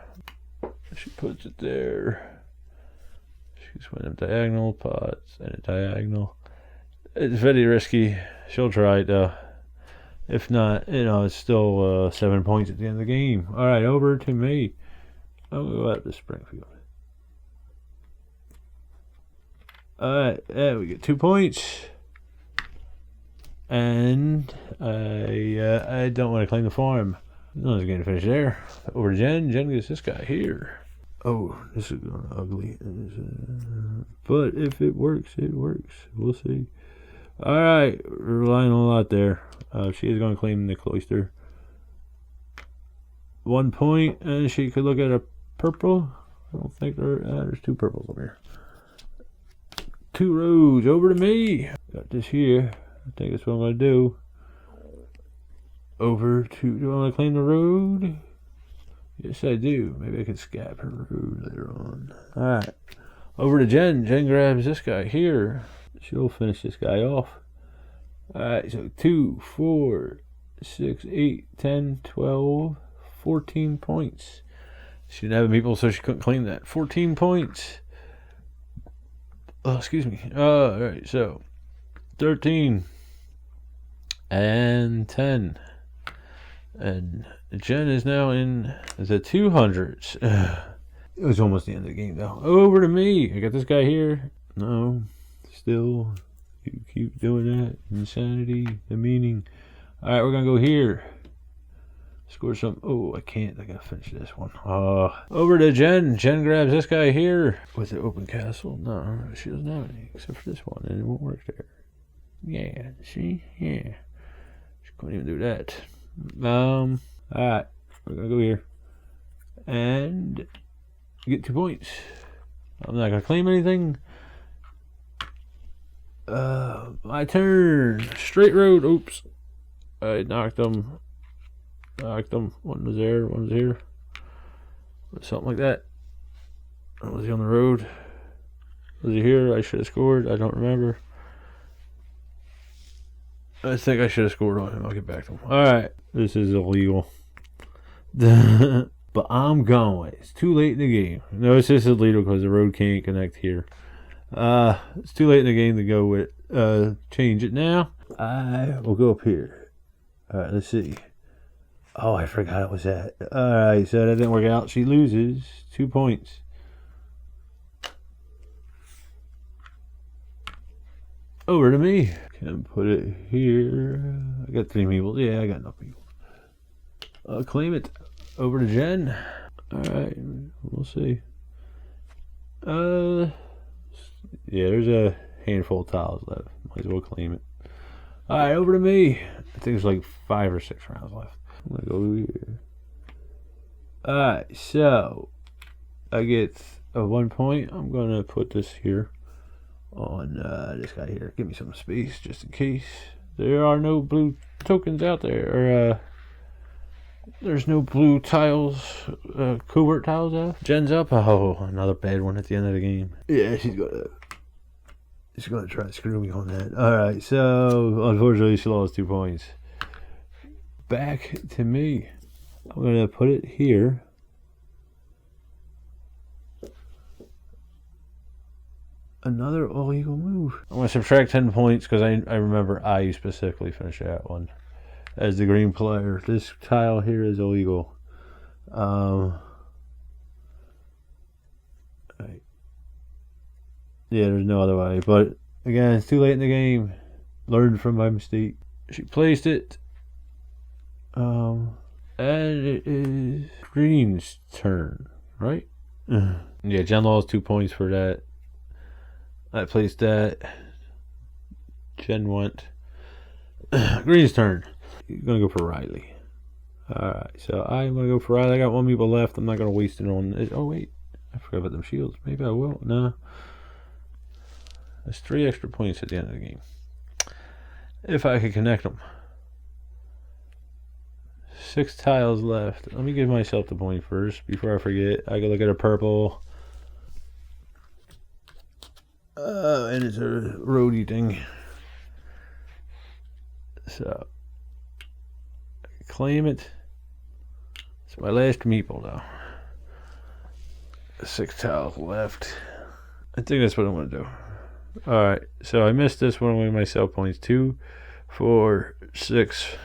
She puts it there. She's with a diagonal pots and a diagonal. It's very risky. She'll try it though. If not, it's still 7 points at the end of the game. Alright, over to me. I'll go out to Springfield. Alright, yeah, we get 2 points. And I don't want to claim the farm. No one's going to finish there. Over to Jen. Jen gets this guy here. Oh, this is going ugly. But if it works, it works. We'll see. Alright, we're relying on a lot there. She is going to claim the cloister. 1 point, and she could look at a purple. I don't think there's 2 purples over here. 2 roads. Over to me. Got this here. I think that's what I'm going to do. Over to... Do I want to claim the road? Yes, I do. Maybe I can scab her road later on. Alright. Over to Jen. Jen grabs this guy here. She'll finish this guy off. Alright, so 2, 4, 6, 8, 10, 12, 14 points. She didn't have people, so she couldn't claim that. 14 points. Oh, excuse me. Alright, so 13 and 10. And Jen is now in the 200s. It was almost the end of the game, though. Over to me. I got this guy here. No. Still. You keep doing that. Insanity. The meaning. Alright, we're going to go here. Score some. Oh, I can't. I got to finish this one. Over to Jen. Jen grabs this guy here. With the open castle. No, she doesn't have any. Except for this one. And it won't work there. Yeah. See? Yeah. She couldn't even do that. Alright. We're going to go here. And get 2 points. I'm not going to claim anything. My turn. Straight road. Oops. I knocked them. One was there. One was here. Something like that. Was he on the road? Was he here? I should have scored. I don't remember. I think I should have scored on him. I'll get back to him. Alright. This is illegal. But I'm going. It's too late in the game. No, it's just illegal because the road can't connect here. It's too late in the game to go with change it now. I will go up here. Alright, let's see. Oh, I forgot it was that. Alright, so that didn't work out. She loses 2 points. Over to me. Can put it here. I got 3 people. Yeah, I got enough people. I'll claim it. Over to Jen. Alright, we'll see. Yeah, there's a handful of tiles left. Might as well claim it. Alright, over to me. I think there's like 5 or 6 rounds left. I'm gonna go here. Alright, so I get a 1 point. I'm gonna put this here on this guy here. Give me some space just in case. There are no blue tokens out there. Or there's no blue tiles, covert tiles out. Jen's up. Oh, another bad one at the end of the game. Yeah, she's gonna try to screw me on that. Alright, so unfortunately she lost 2 points. Back to me. I'm gonna put it here. Another illegal move. I'm gonna subtract 10 points because I remember I specifically finished that one as the green player. This tile here is illegal. Right. Yeah, there's no other way. But again, it's too late in the game. Learned from my mistake. She placed it. And it is green's turn, right? Yeah, Jen lost 2 points for that. I placed that. Jen went. Green's turn. You're gonna go for Riley. Alright, so I'm gonna go for Riley. I got 1 people left. I'm not gonna waste it on it. Oh wait, I forgot about them shields. Maybe I will. No. There's 3 extra points at the end of the game. If I could connect them. 6 tiles left. Let me give myself the point first before I forget. I can look at a purple. And it's a roadie thing. So claim it. It's my last meeple though. 6 tiles left. I think that's what I'm gonna do. Alright, so I missed this one with myself points. 2, 4, 6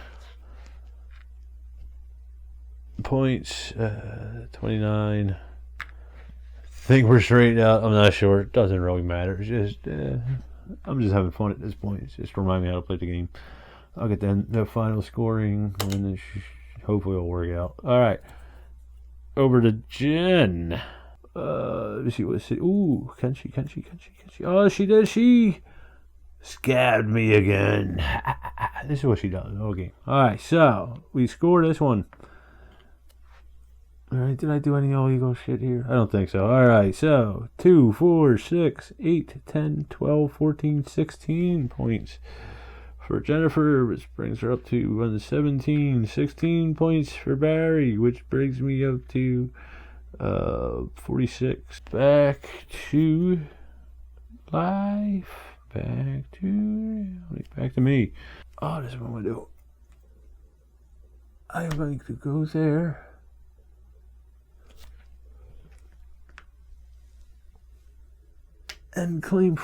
points. 29. I think we're straight out. I'm not sure. It doesn't really matter. It's just I'm just having fun at this point. It's just remind me how to play the game. I'll get the final scoring and hopefully it'll work out. Alright. Over to Jen. Let's see what. Ooh, can she? Oh, she did. She scabbed me again. This is what she does. Okay. Alright, so we scored this one. Alright, did I do any illegal shit here? I don't think so. Alright, so 2, 4, 6, 8, 10, 12, 14, 16 points for Jennifer, which brings her up to 17. 16 points for Barry, which brings me up to 46. Back to life. Back to me. Oh, this is what I'm gonna do. I'm going to go there. And claim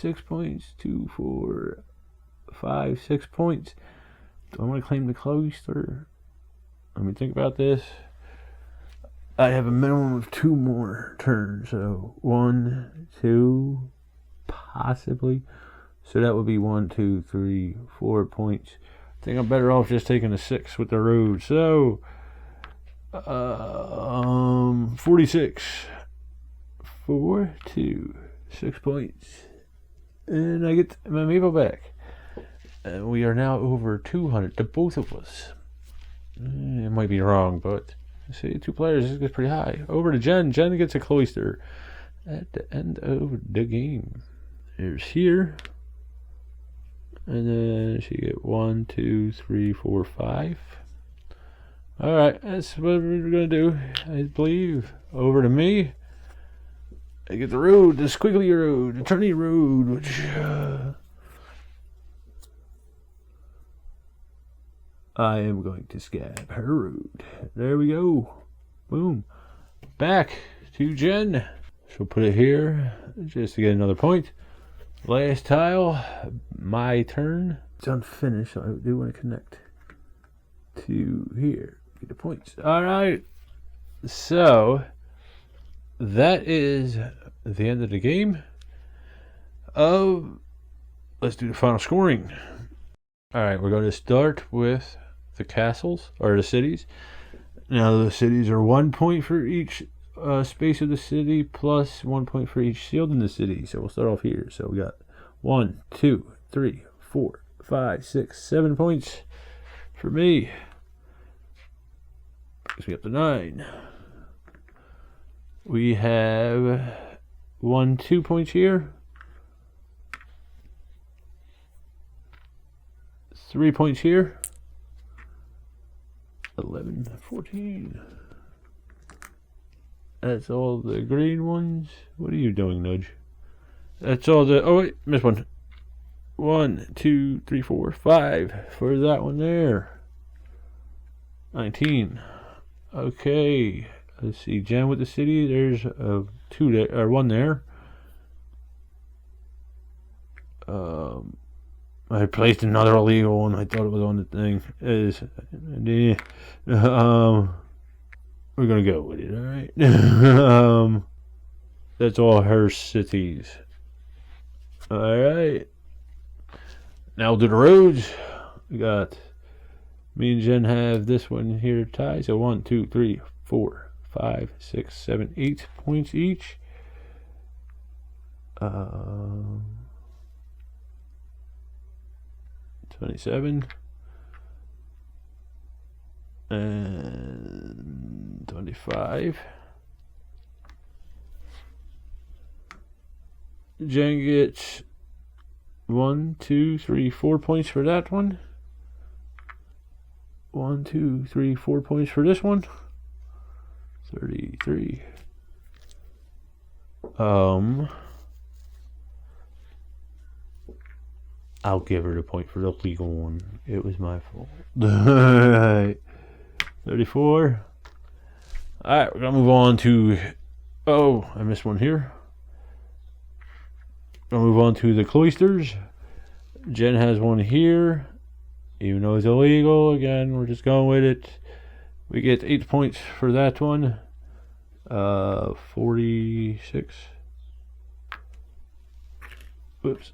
6 points. 2, 4, 5, 6 points. Do I want to claim the cloister? Let me think about this. I have a minimum of 2 more turns. So 1, 2, possibly. So that would be 1, 2, 3, 4 points. I think I'm better off just taking a 6 with the road. So 46. 4, 2, 6 points. And I get my maple back. And we are now over 200 to both of us. It might be wrong, but see, 2 players, this gets pretty high. Over to Jen. Jen gets a cloister at the end of the game. Here's here. And then she get 1, 2, 3, 4, 5. Alright, that's what we're gonna do, I believe. Over to me. I get the road, the squiggly road, the turny road, which I am going to scab her road. There we go. Boom. Back to Jen. She'll put it here just to get another point. Last tile, my turn. It's unfinished, so I do want to connect to here. Get the points. Alright. So, that is the end of the game. Let's do the final scoring. Alright, we're going to start with the castles, or the cities. Now, the cities are 1 point for each space of the city, plus 1 point for each shield in the city. So we'll start off here. So we got 1, 2, 3, 4, 5, 6, 7 points for me. Brings me up to 9. We have 1, 2 points here. 3 points here. 11, 14. That's all the green ones. What are you doing, Nudge? That's all the... Oh, wait. Missed one. 1, 2, 3, 4, 5 for that one there. 19. Okay. Let's see. Jen with the city. There's 2 there, or 1 there. I placed another illegal one. I thought it was on the thing. We're gonna go with it, alright? That's all her cities. Alright. Now we'll do the roads. We got... Me and Jen have this one here tied. So 1, 2, 3, 4, 5, 6, 7, 8 points each. 27 and 25. Jen gets 1, 2, 3, 4 points for that one. 1, 2, 3, 4 points for this one. 33. I'll give her the point for the legal one. It was my fault. Alright. 34. Alright, we're gonna move on to... Oh, I missed one here. Gonna move on to the cloisters. Jen has one here. Even though it's illegal, again, we're just going with it. We get 8 points for that one. 46. Whoops.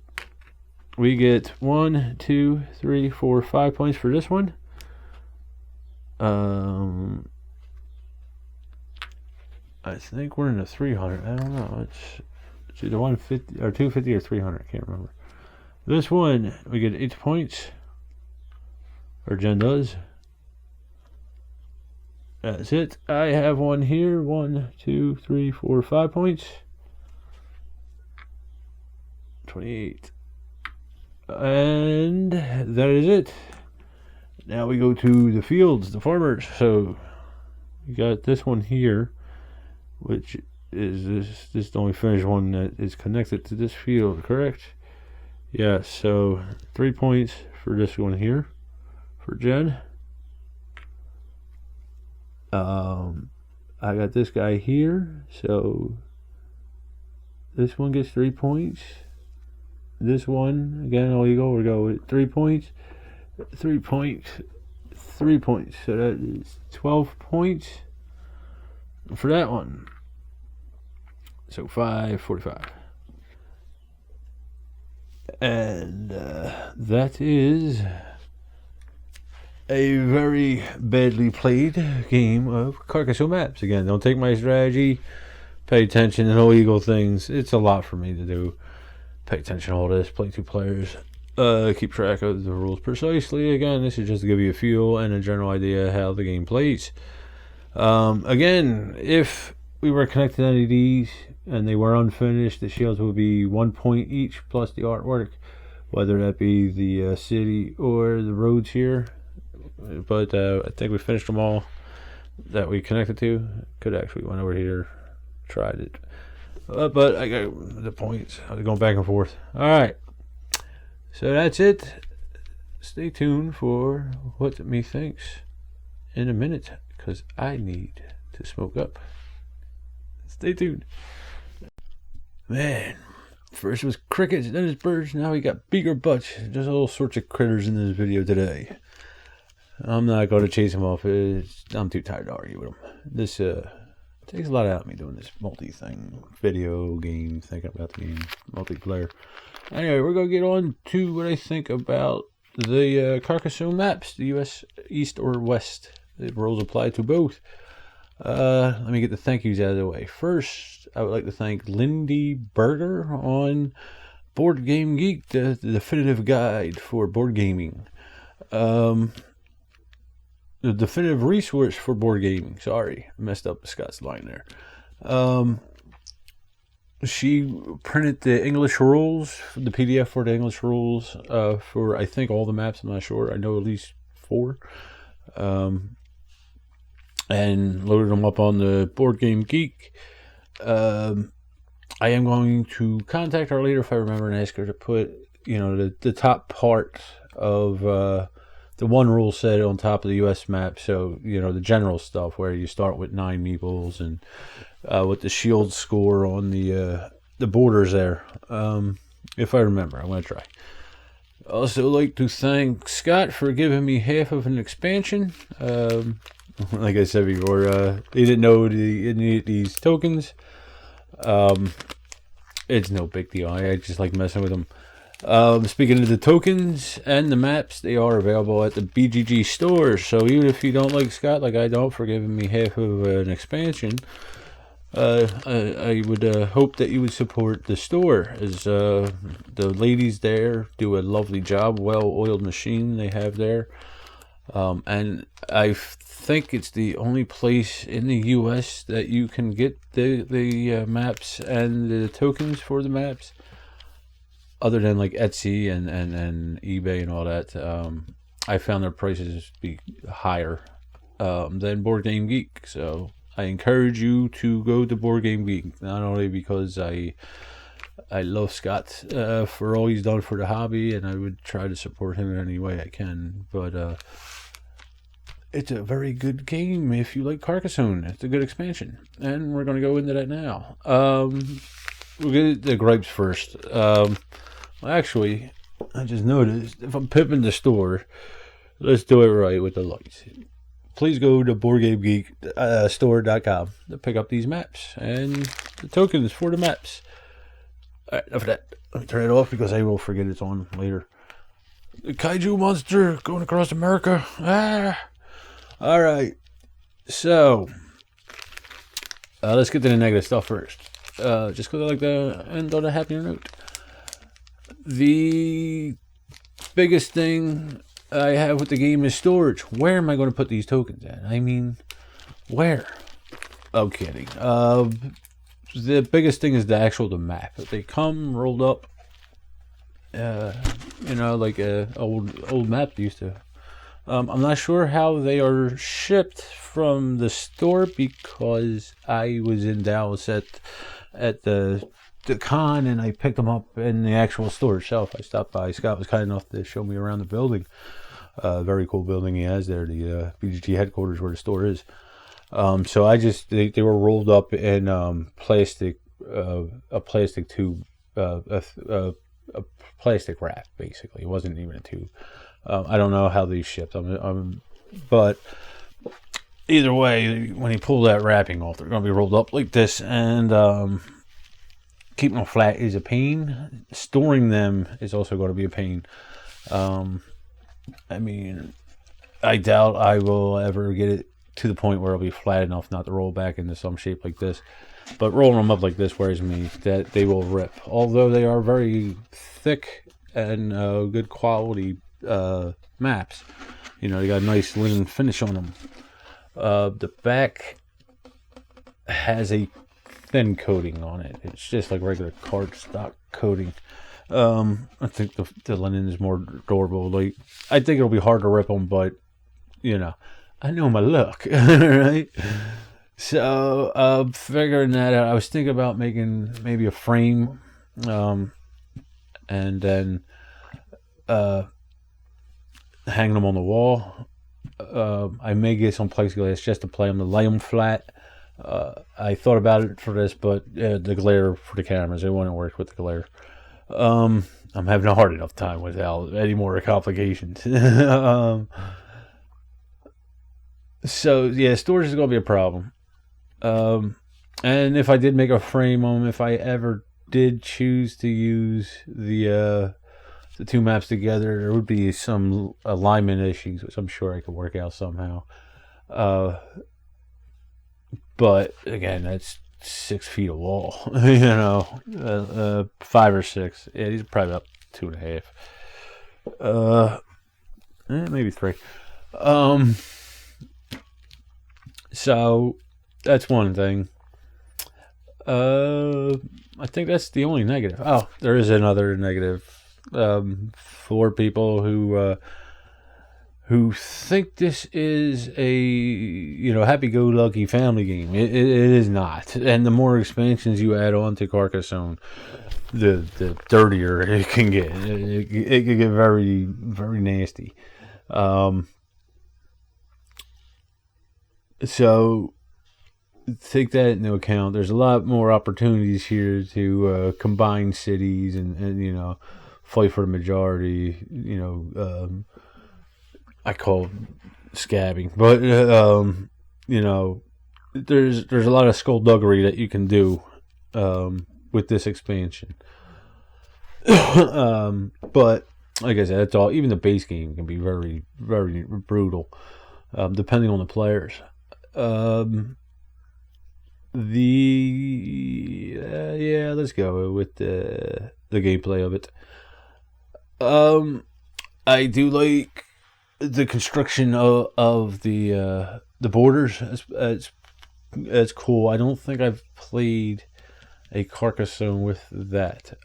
We get 1, 2, 3, 4, 5 points for this one. I think we're in the 300. I don't know. It's either 150 or 250 or 300. I can't remember. This one we get 8 points, or Jen does. That's it. I have one here. 1, 2, 3, 4, 5 points. 28. And that is it. Now we go to the fields, the farmers. So we got this one here. which is this the only finished one that is connected to this field, correct? Yeah, so 3 points for this one here for Jen. I got this guy here, so this one gets 3 points. This one, again, illegal. We go with 3 points, 3 points, 3 points. So that is 12 points for that one. So 545. And that is a very badly played game of Carcassonne maps. Again, don't take my strategy. Pay attention to illegal things. It's a lot for me to do. Pay attention to all this. Playthru players. Keep track of the rules precisely. Again, this is just to give you a feel and a general idea how the game plays. Again, if we were connected to any of these and they were unfinished, the shields would be 1 point each plus the artwork, whether that be the city or the roads here. But I think we finished them all that we connected to. Could actually went over here, tried it. But I got the points. I was going back and forth. Alright. So that's it. Stay tuned for what me thinks in a minute, because I need to smoke up. Stay tuned. Man, first it was crickets, then it's birds, now we got beaker butts. Just all sorts of critters in this video today. I'm not going to chase them off. I'm too tired to argue with them. This takes a lot out of me doing this multi-thing, video game, thinking about the game, multiplayer. Anyway, we're going to get on to what I think about the Carcassonne maps, the US East or West. The rules apply to both. Let me get the thank yous out of the way. First, I would like to thank Lindy Berger on Board Game Geek, the definitive guide for board gaming. The definitive resource for board gaming. Sorry, I messed up Scott's line there. She printed the English rules, the PDF for the English rules, for I think all the maps. I'm not sure. I know at least 4. And loaded them up on the Board Game Geek. I am going to contact her later if I remember and ask her to put, the top part of the one rule set on top of the US map. So, the general stuff where you start with 9 meeples and with the shield score on the borders there. If I remember, I'm going to try. Also like to thank Scott for giving me half of an expansion. Like I said before, he didn't know any of these tokens. It's no big deal. I just like messing with them. Speaking of the tokens and the maps, they are available at the BGG store. So even if you don't like Scott, like I don't, for giving me half of an expansion, I would hope that you would support the store, as the ladies there do a lovely job. Well-oiled machine they have there. And I think it's the only place in the U.S. that you can get the maps and the tokens for the maps, other than like Etsy and eBay and all that. I found their prices to be higher than Board Game Geek, so I encourage you to go to Board Game Geek, not only because I love Scott for all he's done for the hobby, and I would try to support him in any way I can, but it's a very good game if you like Carcassonne. It's a good expansion, and we're going to go into that now. We'll get the gripes first. Actually, I just noticed, if I'm pimping the store, let's do it right with the lights. Please go to BoardGameGeek store.com to pick up these maps and the tokens for the maps. Alright, enough of that. Let me turn it off because I will forget it's on later. The kaiju monster going across America. Alright. So, let's get to the negative stuff first. Just because I like to end on a happier note. The biggest thing I have with the game is storage. Where am I going to put these tokens at? I mean, where? I'm kidding. The biggest thing is the map. They come rolled up, like a old map used to I'm not sure how they are shipped from the store because I was in Dallas at the con and I picked them up in the actual store itself. I stopped by. Scott was kind enough to show me around the building. Very cool building he has there, the BGG headquarters where the store is. So they were rolled up in plastic, a plastic tube, a plastic wrap basically. It wasn't even a tube. I don't know how these shipped. But either way, when you pull that wrapping off, they're going to be rolled up like this, and keeping them flat is a pain. Storing them is also going to be a pain. I mean, I doubt I will ever get it to the point where it'll be flat enough not to roll back into some shape like this. But rolling them up like this worries me that they will rip. Although they are very thick and good quality maps. You know, they got a nice linen finish on them. The back has a thin coating on it. It's just like regular cardstock coating. I think the linen is more durable. Like, I think it'll be hard to rip them, but you know, I know my luck, right? So, figuring that out, I was thinking about making maybe a frame, and then hanging them on the wall. I may get some plexiglass just to play them, to lay them flat. I thought about it for this, but the glare for the cameras, it wouldn't work with the glare. I'm having a hard enough time without any more complications. So yeah, storage is going to be a problem. And if I did make a frame on them, if I ever did choose to use the two maps together, there would be some alignment issues, which I'm sure I could work out somehow. But again, that's 6 feet of wall, you know, 5 or 6. Yeah, these are probably about 2.5. Maybe 3. So that's one thing. I think that's the only negative. Oh, there is another negative. For people who think this is a happy-go-lucky family game, it is not. And the more expansions you add on to Carcassonne, the dirtier it can get. It can get very, very nasty. So take that into account. There's a lot more opportunities here to combine cities and fight for the majority. I call it scabbing, but there's a lot of skullduggery that you can do with this expansion. But like I said, that's all. Even the base game can be very, very brutal, depending on the players. Let's go with the gameplay of it. I do like the construction of the borders. It's cool. I don't think I've played a Carcassonne with that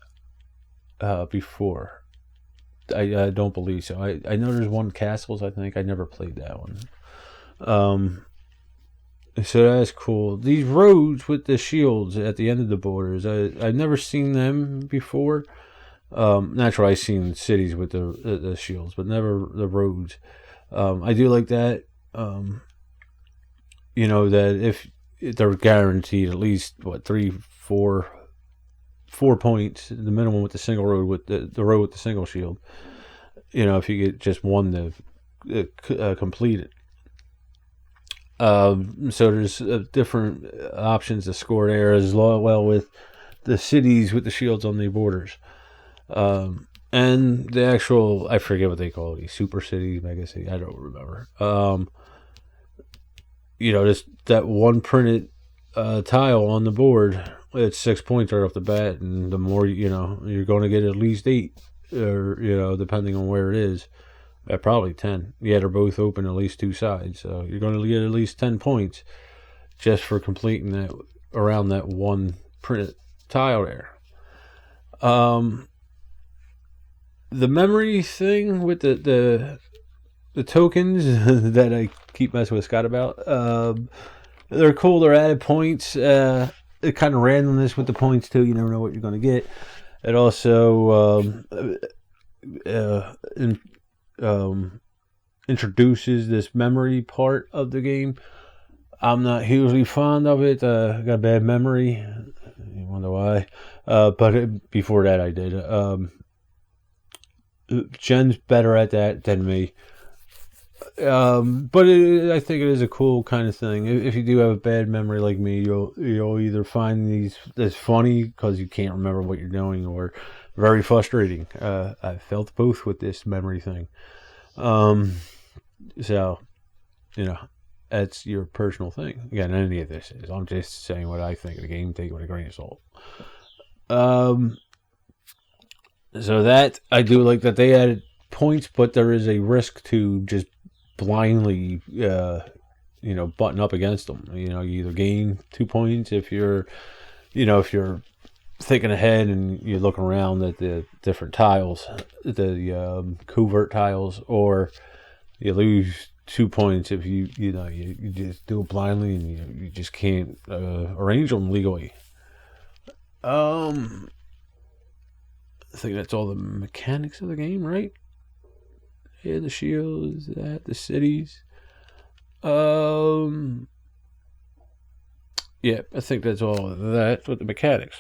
before. I don't believe so. I know there's one castles. I think I never played that one. So that's cool. These roads with the shields at the end of the borders, I've never seen them before. Naturally, I've seen cities with the shields, but never the roads. I do like that. That if they're guaranteed at least 4 points, the minimum with the single road, with the road with the single shield. If you get just one to complete it. So there's different options to score there as well with the cities with the shields on the borders. And the actual, I forget what they call it, super cities, mega cities, I don't remember. Just that one printed tile on the board, it's 6 points right off the bat, and the more, you're going to get at least 8, or, depending on where it is. Probably 10. Yeah, they're both open at least 2 sides, so you're going to get at least 10 points just for completing that around that one printed tile there. The memory thing with the the tokens that I keep messing with Scott about. They're cool. They're added points. It kind of randomness with the points too. You never know what you're going to get. It also introduces this memory part of the game. I'm not hugely fond of it. I got a bad memory. You wonder why. But before that, I did. Jen's better at that than me. But I think it is a cool kind of thing. If you do have a bad memory like me, you'll either find these this funny because you can't remember what you're doing, or very frustrating. I felt both with this memory thing. So, that's your personal thing. Again, any of this is. I'm just saying what I think of the game. Take it with a grain of salt. So that I do like that they added points, but there is a risk to just blindly, button up against them. You either gain 2 points if you're thinking ahead and you're looking around at the different tiles, the covert tiles, or you lose 2 points if you just do it blindly and you just can't arrange them legally. I think that's all the mechanics of the game, right? Yeah, the shields, the cities. Yeah, I think that's all of that with the mechanics.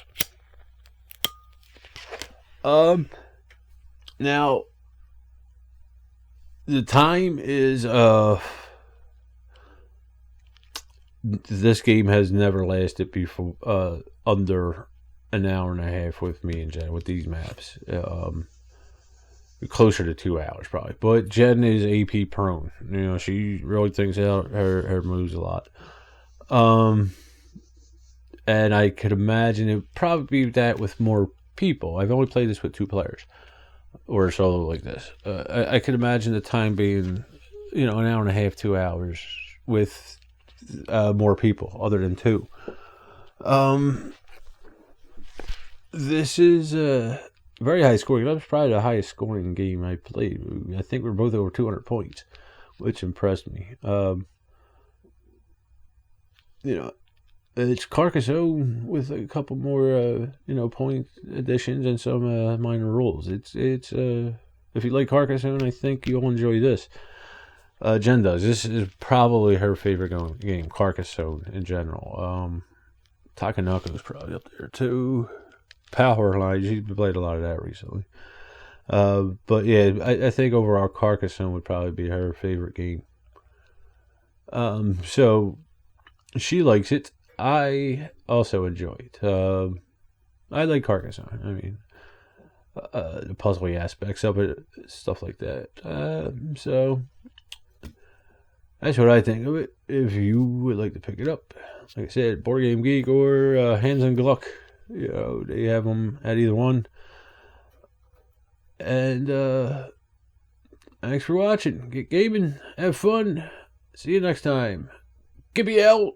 Now, the time is this game has never lasted before under an hour and a half with me and Jen with these maps. Closer to 2 hours probably, but Jen is AP prone. She really thinks out her moves a lot. And I could imagine it would probably be that with more people. I've only played this with 2 players or solo like this. I could imagine the time being, an hour and a half, 2 hours with more people other than 2. This is very high scoring. That was probably the highest scoring game I played. I think we're both over 200 points, which impressed me. It's Carcassonne with a couple more, point additions and some minor rules. It's if you like Carcassonne, I think you'll enjoy this. Jen does. This is probably her favorite game, Carcassonne in general. Takanaka is probably up there too. Power Line, she's played a lot of that recently. But yeah, I think overall Carcassonne would probably be her favorite game. So she likes it. I also enjoy it. I like Carcassonne. I mean, the puzzly aspects of it, stuff like that. So that's what I think of it. If you would like to pick it up, like I said, Board Game Geek or Hands and Gluck. They have them at either one. And thanks for watching. Get gaming. Have fun. See you next time. Gibby out.